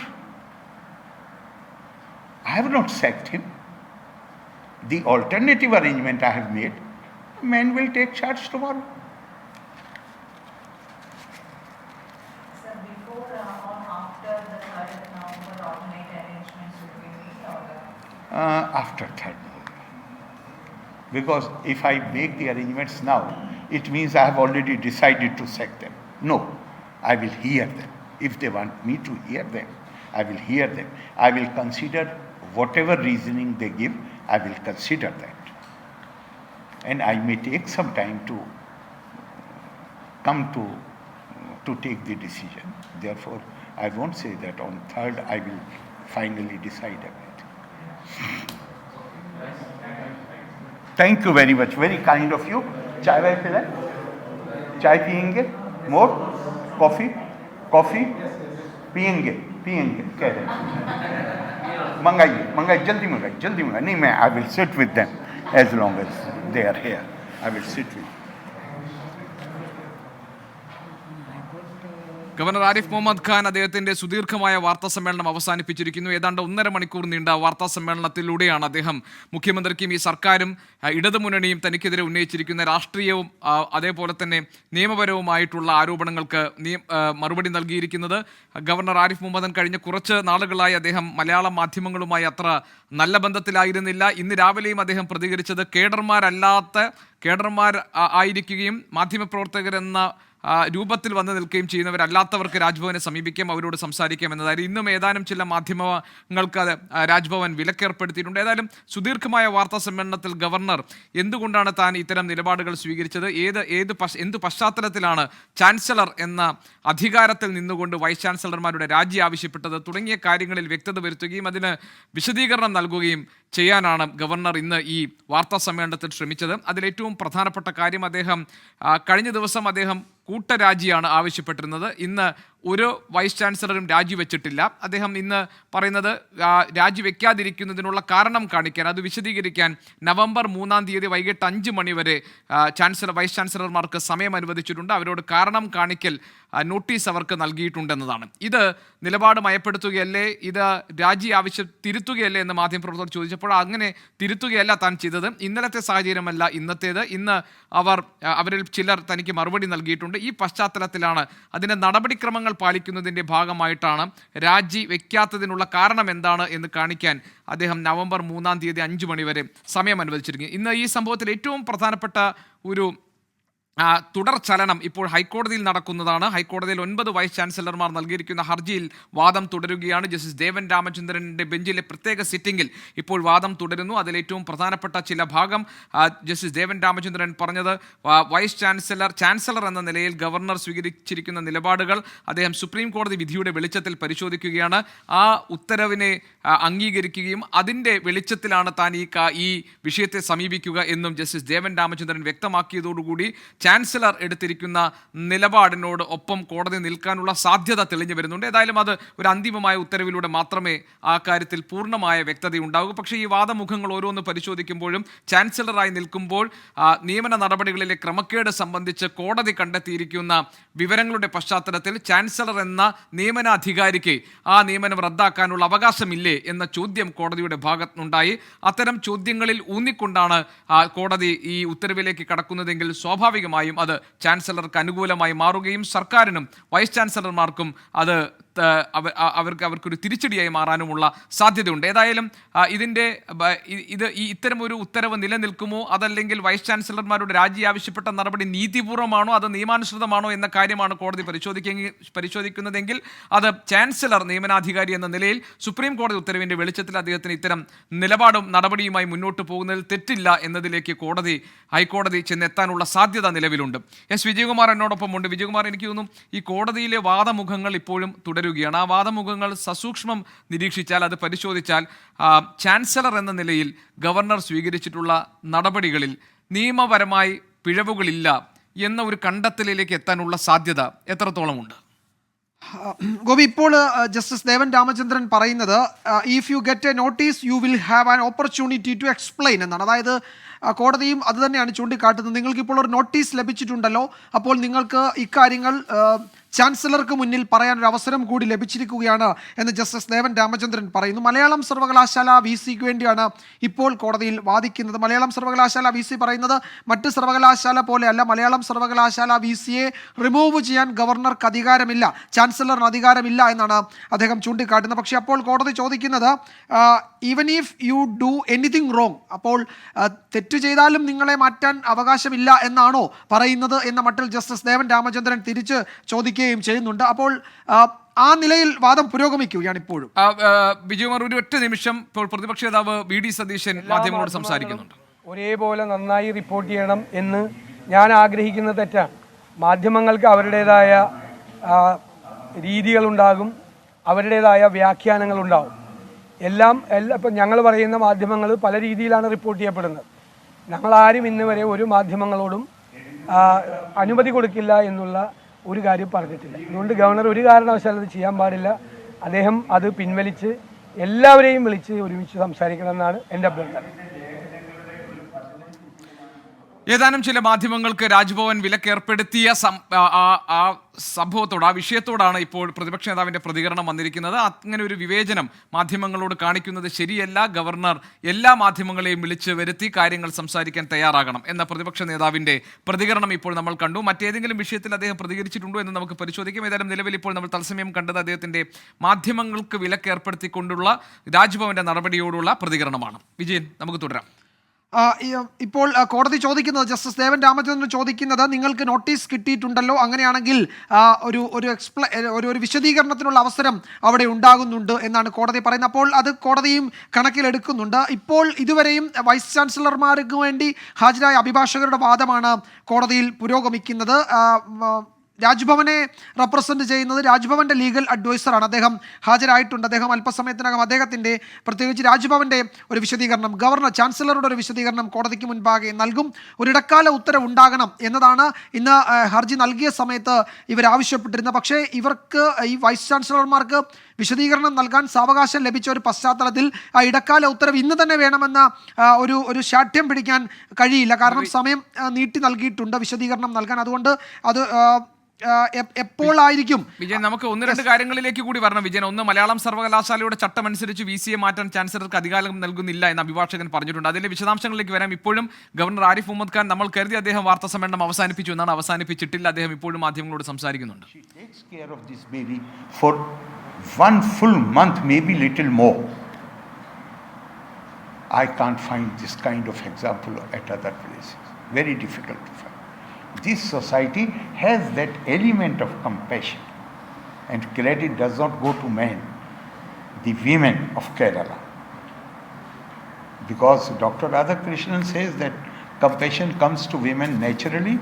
I have not sacked him. The alternative arrangement I have made, man will take charge tomorrow. Sir, before or after the 3rd November, alternate arrangements would be made or? After 3rd Because if I make the arrangements now, it means I have already decided to sack them. No, I will hear them. If they want me to hear them, I will hear them. I will consider whatever reasoning they give, I will consider that. And I may take some time to come to take the decision. Therefore, I won't say that on 3rd I will finally decide everything. Thank you very much. Very kind of you. Chai vai पिलाएं? चाय पियेंगे? More? Coffee? Coffee? पियेंगे? पियेंगे? कह रहे हैं? मंगाइए, जल्दी मंगाइए. नहीं, मैं I will sit with them as long as they are here. I will sit with them. Governor Arif Muhammad Khan അദ്ദേഹത്തിന്റെ സുദീർഘമായ വാർത്താ സമ്മേളനം അവസാനിപ്പിച്ചിരിക്കുന്നു. ഏതാണ്ട് 1.5 മണിക്കൂർ നീണ്ട വാർത്താ സമ്മേളനത്തിലൂടെയാണ് അദ്ദേഹം മുഖ്യമന്ത്രിക്കും ഈ സർക്കാരും ഇടതുമുന്നണിയും തനിക്കെതിരെ ഉന്നയിച്ചിരിക്കുന്ന രാഷ്ട്രീയവും അതേപോലെ തന്നെ നിയമപരവുമായിട്ടുള്ള ആരോപണങ്ങൾക്ക് മറുപടി നൽകിയിരിക്കുന്നത്. ഗവർണർ ആരിഫ് മുഹമ്മദ് ഖാൻ കഴിഞ്ഞ കുറച്ച് നാളുകളായി അദ്ദേഹം മലയാള മാധ്യമങ്ങളുമായി അത്ര നല്ല ബന്ധത്തിലായിരുന്നില്ല. ഇന്ന് രാവിലെയും അദ്ദേഹം പ്രതികരിച്ചത് കേഡർമാർ ആയിരിക്കുകയും മാധ്യമപ്രവർത്തകരെന്ന രൂപത്തിൽ വന്നു നിൽക്കുകയും ചെയ്യുന്നവരല്ലാത്തവർക്ക് രാജ്ഭവനെ സമീപിക്കാം, അവരോട് സംസാരിക്കാം എന്നതായിരുന്നു. ഇന്നും ഏതാനും ചില മാധ്യമങ്ങൾക്ക് രാജ്ഭവൻ വിലക്കേർപ്പെടുത്തിയിട്ടുണ്ട്. ഏതായാലും സുദീർഘമായ വാർത്താ സമ്മേളനത്തിൽ ഗവർണർ എന്തുകൊണ്ടാണ് താൻ ഇത്തരം നിലപാടുകൾ സ്വീകരിച്ചത്, എന്ത് പശ്ചാത്തലത്തിലാണ് ചാൻസലർ എന്ന അധികാരത്തിൽ നിന്നുകൊണ്ട് വൈസ് ചാൻസലർമാരുടെ രാജി ആവശ്യപ്പെട്ടത് തുടങ്ങിയ കാര്യങ്ങളിൽ വ്യക്തത വരുത്തുകയും അതിന് വിശദീകരണം നൽകുകയും ചെയ്യാനാണ് ഗവർണർ ഇന്ന് ഈ വാർത്താ സമ്മേളനത്തിൽ ശ്രമിച്ചത്. അതിലേറ്റവും പ്രധാനപ്പെട്ട കാര്യം കഴിഞ്ഞ ദിവസം അദ്ദേഹം കൂട്ടരാജിയാണ് ആവശ്യപ്പെട്ടിരുന്നത്. ഇന്ന് ഒരു വൈസ് ചാൻസലറും രാജിവെച്ചിട്ടില്ല. അദ്ദേഹം ഇന്ന് പറയുന്നത് രാജിവെക്കാതിരിക്കുന്നതിനുള്ള കാരണം കാണിക്കാൻ, അത് വിശദീകരിക്കാൻ നവംബർ 3-ാം തീയതി വൈകിട്ട് 5 മണി വരെ വൈസ് ചാൻസലർമാർക്ക് സമയം അനുവദിച്ചിട്ടുണ്ട്. അവരോട് കാരണം കാണിക്കൽ നോട്ടീസ് അവർക്ക് നൽകിയിട്ടുണ്ടെന്നതാണ്. ഇത് നിലപാട് മയപ്പെടുത്തുകയല്ലേ, ഇത് രാജി തിരുത്തുകയല്ലേ എന്ന് മാധ്യമപ്രവർത്തകർ ചോദിച്ചപ്പോൾ അങ്ങനെ തിരുത്തുകയല്ല താൻ ചെയ്തത്, ഇന്നലത്തെ സാഹചര്യമല്ല ഇന്നത്തേത്, ഇന്ന് അവരിൽ ചിലർ തനിക്ക് മറുപടി നൽകിയിട്ടുണ്ട്. ഈ പശ്ചാത്തലത്തിലാണ് അതിൻ്റെ നടപടിക്രമങ്ങൾ പാലിക്കുന്നതിൻ്റെ ഭാഗമായിട്ടാണ് രാജി വയ്ക്കാത്തതിനുള്ള കാരണം എന്താണ് എന്ന് കാണിക്കാൻ അദ്ദേഹം നവംബർ 3-ാം തീയതി 5 മണി വരെ സമയം അനുവദിച്ചിരിക്കുന്നു. ഇന്ന് ഈ സംഭവത്തിൽ ഏറ്റവും പ്രധാനപ്പെട്ട ഒരു തുടർ ചലനം ഇപ്പോൾ ഹൈക്കോടതിയിൽ നടക്കുന്നതാണ്. ഹൈക്കോടതിയിൽ 9 വൈസ് ചാൻസലർമാർ നൽകിയിരിക്കുന്ന ഹർജിയിൽ വാദം തുടരുകയാണ്. ജസ്റ്റിസ് ദേവൻ രാമചന്ദ്രൻ്റെ ബെഞ്ചിലെ പ്രത്യേക സിറ്റിംഗിൽ ഇപ്പോൾ വാദം തുടരുന്നു. അതിലേറ്റവും പ്രധാനപ്പെട്ട ചില ഭാഗം ജസ്റ്റിസ് ദേവൻ രാമചന്ദ്രൻ പറഞ്ഞത് വൈസ് ചാൻസലർ എന്ന നിലയിൽ ഗവർണർ സ്വീകരിച്ചിരിക്കുന്ന നിലപാടുകൾ അദ്ദേഹം സുപ്രീം കോടതി വിധിയുടെ വെളിച്ചത്തിൽ പരിശോധിക്കുകയാണ്. ആ ഉത്തരവിനെ അംഗീകരിക്കുകയും അതിൻ്റെ വെളിച്ചത്തിലാണ് താൻ ഈ വിഷയത്തെ സമീപിക്കുക എന്നും ജസ്റ്റിസ് ദേവൻ രാമചന്ദ്രൻ വ്യക്തമാക്കിയതോടുകൂടി ചാൻസലർ എടുത്തിരിക്കുന്ന നിലപാടിനോട് ഒപ്പം കോടതി നിൽക്കാനുള്ള സാധ്യത തെളിഞ്ഞു വരുന്നുണ്ട്. ഏതായാലും അത് ഒരു അന്തിമമായ ഉത്തരവിലൂടെ മാത്രമേ ആ കാര്യത്തിൽ പൂർണ്ണമായ വ്യക്തതയുണ്ടാകൂ. പക്ഷേ ഈ വാദമുഖങ്ങൾ ഓരോന്ന് പരിശോധിക്കുമ്പോഴും ചാൻസലറായി നിൽക്കുമ്പോൾ നിയമന നടപടികളിലെ ക്രമക്കേട് സംബന്ധിച്ച് കോടതി കണ്ടെത്തിയിരിക്കുന്ന വിവരങ്ങളുടെ പശ്ചാത്തലത്തിൽ ചാൻസലർ എന്ന നിയമനാധികാരിക്ക് ആ നിയമനം റദ്ദാക്കാനുള്ള അവകാശമില്ലേ എന്ന ചോദ്യം കോടതിയുടെ ഭാഗത്തുനിന്നുണ്ടായി. അത്തരം ചോദ്യങ്ങളിൽ ഊന്നിക്കൊണ്ടാണ് കോടതി ഈ ഉത്തരവിലേക്ക് കടക്കുന്നതെങ്കിൽ സ്വാഭാവികമായും അത് ചാൻസലർക്ക് അനുകൂലമായി മാറുകയും സർക്കാരിനും വൈസ് ചാൻസലർമാർക്കും അത് അവർക്കൊരു തിരിച്ചടിയായി മാറാനുമുള്ള സാധ്യതയുണ്ട്. ഏതായാലും ഇത്തരമൊരു ഉത്തരവ് നിലനിൽക്കുമോ, അതല്ലെങ്കിൽ വൈസ് ചാൻസലർമാരുടെ രാജി ആവശ്യപ്പെട്ട നടപടി നീതിപൂർവമാണോ അത് നിയമാനുസൃതമാണോ എന്ന കാര്യമാണ് കോടതി പരിശോധിക്കുന്നതെങ്കിൽ അത് ചാൻസലർ നിയമനാധികാരി എന്ന നിലയിൽ സുപ്രീം കോടതി ഉത്തരവിൻ്റെ വെളിച്ചത്തിൽ അദ്ദേഹത്തിന് ഇത്തരം നിലപാടും നടപടിയുമായി മുന്നോട്ട് പോകുന്നതിൽ തെറ്റില്ല എന്നതിലേക്ക് ഹൈക്കോടതി ചെന്നെത്താനുള്ള സാധ്യത നിലവിലുണ്ട്. എസ് വിജയകുമാർ എന്നോടൊപ്പം ഉണ്ട്. വിജയകുമാർ, എനിക്ക് തോന്നുന്നു ഈ കോടതിയിലെ വാദമുഖങ്ങൾ ഇപ്പോഴും തുടരുകയാണ്. ആ വാദമുഖങ്ങൾ സസൂക്ഷ്മം നിരീക്ഷിച്ചാൽ, അത് പരിശോധിച്ചാൽ ചാൻസലർ എന്ന നിലയിൽ ഗവർണർ സ്വീകരിച്ചിട്ടുള്ള നടപടികളിൽ നിയമപരമായി പിഴവുകളില്ല എന്ന ഒരു കണ്ടെത്തലിലേക്ക് എത്താനുള്ള സാധ്യത എത്രത്തോളമുണ്ട്? ഗോപി, ഇപ്പോൾ ജസ്റ്റിസ് ദേവൻ രാമചന്ദ്രൻ പറയുന്നത് if you get a notice you will have an opportunity to explain എന്നാണ്. അതായത് കോടതിയും അത് തന്നെയാണ് ചൂണ്ടിക്കാട്ടുന്നത്. നിങ്ങൾക്ക് ഇപ്പോൾ ഒരു നോട്ടീസ് ലഭിച്ചിട്ടുണ്ടല്ലോ, അപ്പോൾ നിങ്ങൾക്ക് ഇക്കാര്യങ്ങൾ ചാൻസലർക്ക് മുന്നിൽ പറയാൻ ഒരു അവസരം കൂടി ലഭിച്ചിരിക്കുകയാണ് എന്ന് ജസ്റ്റിസ് ദേവൻ രാമചന്ദ്രൻ പറയുന്നു. മലയാളം സർവകലാശാല VCക്ക് വേണ്ടിയാണ് ഇപ്പോൾ കോടതിയിൽ വാദിക്കുന്നത്. മലയാളം സർവകലാശാല VC പറയുന്നത് മറ്റ് സർവകലാശാല പോലെയല്ല, മലയാളം സർവകലാശാല VCയെ റിമൂവ് ചെയ്യാൻ ഗവർണർക്ക് അധികാരമില്ല, ചാൻസലറിന് അധികാരമില്ല എന്നാണ് അദ്ദേഹം ചൂണ്ടിക്കാട്ടുന്നത്. പക്ഷേ അപ്പോൾ കോടതി ചോദിക്കുന്നത് even if you do anything wrong, അപ്പോൾ തെറ്റ് ചെയ്താലും നിങ്ങളെ മാറ്റാൻ അവകാശമില്ല എന്നാണോ പറയുന്നത് എന്ന മട്ടിൽ ജസ്റ്റിസ് ദേവൻ രാമചന്ദ്രൻ തിരിച്ച് ചോദിക്കുകയും ചെയ്യുന്നുണ്ട്. അപ്പോൾ ആ നിലയിൽ വാദം പുരോഗമിക്കുകയാണ് ഇപ്പോഴും. വിജയകുമാർ, ഒരു ഒറ്റ നിമിഷം, ഇപ്പോൾ പ്രതിപക്ഷ നേതാവ് VD സതീശൻ മാധ്യമങ്ങളോട് സംസാരിക്കുന്നുണ്ട്. ഒരേപോലെ നന്നായി റിപ്പോർട്ട് ചെയ്യണം എന്ന് ഞാൻ ആഗ്രഹിക്കുന്ന തെറ്റാണ്. മാധ്യമങ്ങൾക്ക് അവരുടേതായ രീതികളുണ്ടാകും, അവരുടേതായ വ്യാഖ്യാനങ്ങളുണ്ടാകും. ഇപ്പം ഞങ്ങൾ പറയുന്ന മാധ്യമങ്ങൾ പല രീതിയിലാണ് റിപ്പോർട്ട് ചെയ്യപ്പെടുന്നത്. ഞങ്ങളാരും ഇന്ന് വരെ ഒരു മാധ്യമങ്ങളോടും അനുമതി കൊടുക്കില്ല എന്നുള്ള ഒരു കാര്യം പറഞ്ഞിട്ടില്ല. അതുകൊണ്ട് ഗവർണർ ഒരു കാരണവശാലും അത് ചെയ്യാൻ പാടില്ല. അദ്ദേഹം അത് പിൻവലിച്ച് എല്ലാവരെയും വിളിച്ച് ഒരുമിച്ച് സംസാരിക്കണമെന്നാണ് എൻ്റെ അഭ്യർത്ഥന. ഏതാനും ചില മാധ്യമങ്ങൾക്ക് രാജ്ഭവൻ വിലക്കേർപ്പെടുത്തിയ ആ സംഭവത്തോട്, ആ വിഷയത്തോടാണ് ഇപ്പോൾ പ്രതിപക്ഷ നേതാവിൻ്റെ പ്രതികരണം വന്നിരിക്കുന്നത്. അങ്ങനെ ഒരു വിവേചനം മാധ്യമങ്ങളോട് കാണിക്കുന്നത് ശരിയല്ല, ഗവർണർ എല്ലാ മാധ്യമങ്ങളെയും വിളിച്ച് വരുത്തി കാര്യങ്ങൾ സംസാരിക്കാൻ തയ്യാറാകണം എന്ന പ്രതിപക്ഷ നേതാവിൻ്റെ പ്രതികരണം ഇപ്പോൾ നമ്മൾ കണ്ടു. മറ്റേതെങ്കിലും വിഷയത്തിൽ അദ്ദേഹം പ്രതികരിച്ചിട്ടുണ്ടോ എന്ന് നമുക്ക് പരിശോധിക്കാം. ഏതായാലും നിലവിൽ ഇപ്പോൾ നമ്മൾ തത്സമയം കണ്ടത് അദ്ദേഹത്തിൻ്റെ മാധ്യമങ്ങൾക്ക് വിലക്കേർപ്പെടുത്തിക്കൊണ്ടുള്ള രാജ്ഭവൻ്റെ നടപടിയോടുള്ള പ്രതികരണമാണ്. വിജയൻ, നമുക്ക് തുടരാം. ഇപ്പോൾ കോടതി ചോദിക്കുന്നത്, ജസ്റ്റിസ് ദേവൻ രാമചന്ദ്രൻ ചോദിക്കുന്നത്, നിങ്ങൾക്ക് നോട്ടീസ് കിട്ടിയിട്ടുണ്ടല്ലോ, അങ്ങനെയാണെങ്കിൽ ഒരു വിശദീകരണത്തിനുള്ള അവസരം അവിടെ ഉണ്ടാകുന്നുണ്ട് എന്നാണ് കോടതി പറയുന്നത്. അപ്പോൾ അത് കോടതിയും കണക്കിലെടുക്കുന്നുണ്ട്. ഇപ്പോൾ ഇതുവരെയും വൈസ് ചാൻസലർമാർക്ക് വേണ്ടി ഹാജരായ അഭിഭാഷകരുടെ വാദമാണ് കോടതിയിൽ പുരോഗമിക്കുന്നത്. രാജ്ഭവനെ റെപ്രസെൻറ്റ് ചെയ്യുന്നത് രാജ്ഭവൻ്റെ ലീഗൽ അഡ്വൈസറാണ്. അദ്ദേഹം ഹാജരായിട്ടുണ്ട്. അദ്ദേഹം അല്പസമയത്തിനകം അദ്ദേഹത്തിൻ്റെ, പ്രത്യേകിച്ച് രാജ്ഭവൻ്റെ ഒരു വിശദീകരണം, ഗവർണർ ചാൻസലറുടെ ഒരു വിശദീകരണം കോടതിക്ക് മുൻപാകെ നൽകും. ഒരിടക്കാല ഉത്തരവ് ഉണ്ടാകണം എന്നതാണ് ഇന്ന് ഹർജി നൽകിയ സമയത്ത് ഇവർ ആവശ്യപ്പെട്ടിരുന്നത്. പക്ഷേ ഇവർക്ക്, ഈ വൈസ് ചാൻസലർമാർക്ക് വിശദീകരണം നൽകാൻ സാവകാശം ലഭിച്ച ഒരു പശ്ചാത്തലത്തിൽ ആ ഇടക്കാല ഉത്തരവ് ഇന്ന് തന്നെ വേണമെന്ന ഒരു ശാഠ്യം പിടിക്കാൻ കഴിയില്ല. കാരണം സമയം നീട്ടി നൽകിയിട്ടുണ്ട് വിശദീകരണം നൽകാൻ. അതുകൊണ്ട് അത് എപ്പോഴായിരിക്കും? വിജയൻ, നമുക്ക് ഒന്ന് രണ്ട് കാര്യങ്ങളിലേക്ക് കൂടി വരണം. വിജയൻ, ഒന്ന്, മലയാളം സർവകലാശാലയുടെ ചട്ടമനുസരിച്ച് VCയെ മാറ്റാൻ ചാൻസലർക്ക് അധികാരം നൽകുന്നില്ല എന്ന് അഭിഭാഷകൻ പറഞ്ഞിട്ടുണ്ട്. അതിന്റെ വിശദാംശങ്ങളിലേക്ക് വരാം. ഇപ്പോഴും ഗവർണർ ആരിഫ് മുഹമ്മദ് ഖാൻ, നമ്മൾ കരുതി അദ്ദേഹം വാർത്താ സമ്മേളനം അവസാനിപ്പിച്ചു എന്നാണ്, അവസാനിപ്പിച്ചിട്ടില്ല. അദ്ദേഹം ഇപ്പോഴും മാധ്യമങ്ങളോട് സംസാരിക്കുന്നുണ്ട്. She takes care of this baby for 1 full month, maybe little more. I can't find this kind of example at other places. Very difficult to find. This society has that element of compassion, and credit does not go to men, the women of Kerala. Because Dr. Radhakrishnan says that compassion comes to women naturally,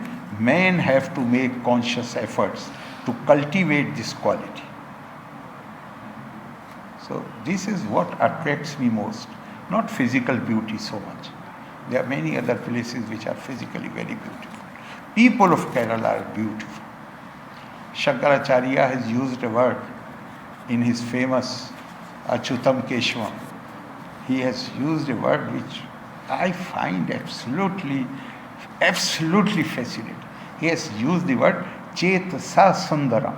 men have to make conscious efforts to cultivate this quality. So this is what attracts me most, not physical beauty so much. There are many other places which are physically very beautiful. People of Kerala are beautiful. Shankaracharya has used a word in his famous Achyutam Keshvam. He has used a word which I find absolutely fascinating. He has used the word Chetasa Sundaram,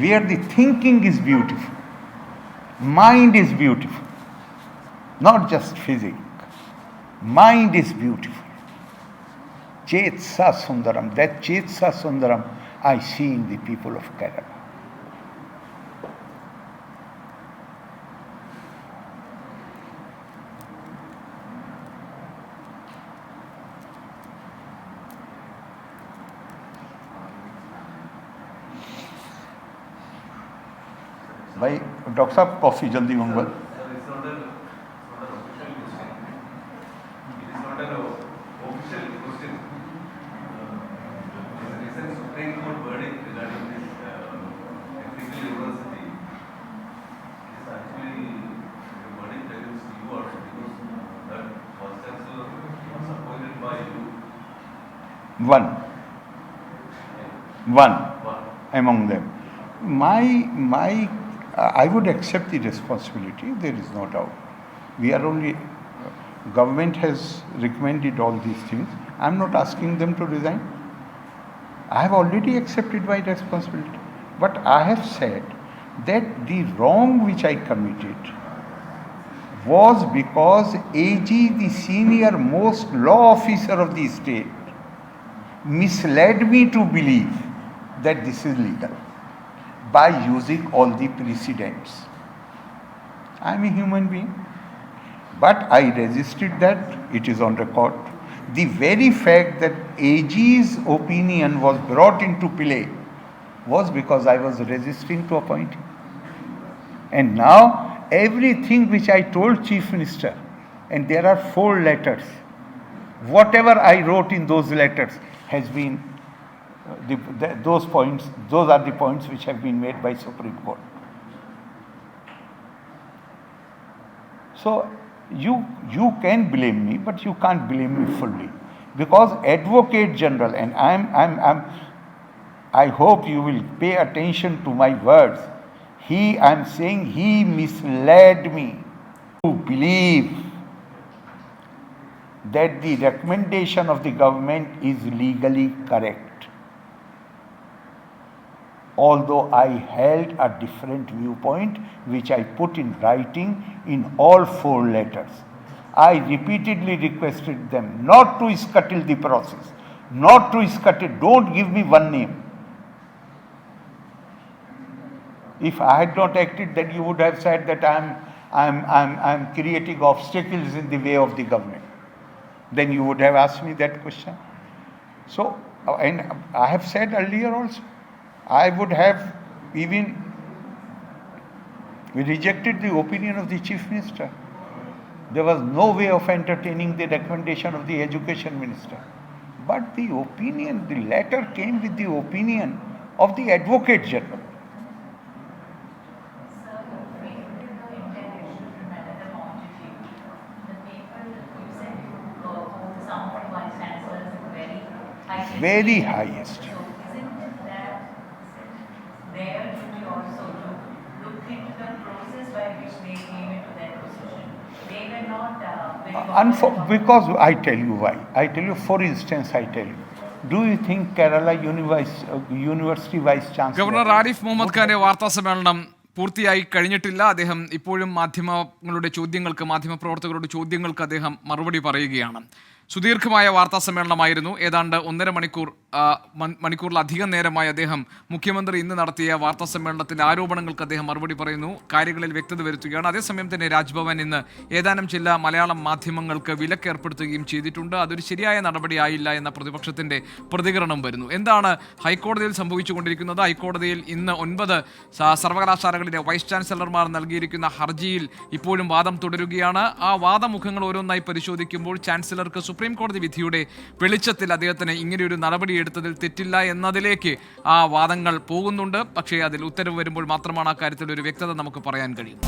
where the thinking is beautiful, mind is beautiful, not just physics. Mind is beautiful. Chetsa Sundaram, that Chetsa Sundaram I see in the people of Kerala. भाई doctor साहब coffee जल्दी मंगवा. One among them. I would accept the responsibility, there is no doubt. We are only, government has recommended all these things. I am not asking them to resign. I have already accepted my responsibility. But I have said that the wrong which I committed was because AG, the senior most law officer of the state, misled me to believe that this is legal by using all the precedents. I am a human being, but I resisted that. It is on record. The very fact that AG's opinion was brought into play was because I was resisting to appoint him. And now everything which I told Chief Minister, and there are 4 letters, whatever I wrote in those letters has been, those are the points which have been made by Supreme Court. So you can blame me, but you can't blame me fully, because Advocate General, and I hope you will pay attention to my words. I'm saying he misled me to believe that the recommendation of the government is legally correct. Although I held a different viewpoint, which I put in writing in all 4 letters. I repeatedly requested them not to scuttle the process, don't give me one name. If I had not acted, then you would have said that I'm creating obstacles in the way of the government. Then you would have asked me that question. So, and I have said earlier also, I would have even rejected the opinion of the Chief Minister. There was no way of entertaining the recommendation of the Education Minister. But the opinion, the letter came with the opinion of the Advocate General. Very highest. So isn't that their duty also to look into the process by which they came into that position? They were not because I tell you why. I tell you, for instance, do you think Kerala University Vice Chancellor... governor Arif Muhammad ഖാന്റെ വാർത്താ സമ്മേളനം പൂർത്തിയായി കഴിഞ്ഞിട്ടില്ല. അദ്ദേഹം ഇപ്പോഴും മാധ്യമപ്രവർത്തകരുടെ ചോദ്യങ്ങൾക്ക് അദ്ദേഹം മറുപടി പറയുകയാണ്. സുദീർഘമായ വാർത്താ സമ്മേളനമായിരുന്നു. ഏതാണ്ട് 1.5 മണിക്കൂറിലധികം നേരമായി അദ്ദേഹം മുഖ്യമന്ത്രി ഇന്ന് നടത്തിയ വാർത്താ സമ്മേളനത്തിന്റെ ആരോപണങ്ങൾക്ക് അദ്ദേഹം മറുപടി പറയുന്നു, കാര്യങ്ങളിൽ വ്യക്തത വരുത്തുകയാണ്. അതേസമയം തന്നെ രാജ്ഭവൻ ഇന്ന് ഏതാനും ചില മലയാളം മാധ്യമങ്ങൾക്ക് വിലക്ക് ഏർപ്പെടുത്തുകയും ചെയ്തിട്ടുണ്ട്. അതൊരു ശരിയായ നടപടിയായില്ല എന്ന പ്രതിപക്ഷത്തിന്റെ പ്രതികരണം വരുന്നു. എന്താണ് ഹൈക്കോടതിയിൽ സംഭവിച്ചുകൊണ്ടിരിക്കുന്നത്? ഹൈക്കോടതിയിൽ ഇന്ന് 9 സർവകലാശാലകളിലെ വൈസ് ചാൻസലർമാർ നൽകിയിരിക്കുന്ന ഹർജിയിൽ ഇപ്പോഴും വാദം തുടരുകയാണ്. ആ വാദമുഖങ്ങൾ ഓരോന്നായി പരിശോധിക്കുമ്പോൾ ചാൻസലർക്ക് സുപ്രീം കോടതി വിധിയുടെ വെളിച്ചത്തിൽ അദ്ദേഹത്തിന് ഇങ്ങനെയൊരു നടപടിയെടുത്തതിൽ തെറ്റില്ല എന്നതിലേക്ക് ആ വാദങ്ങൾ പോകുന്നുണ്ട്. പക്ഷേ അതിൽ ഉത്തരവ് വരുമ്പോൾ മാത്രമാണ് ആ കാര്യത്തിൽ ഒരു വ്യക്തത നമുക്ക് പറയാൻ കഴിയും.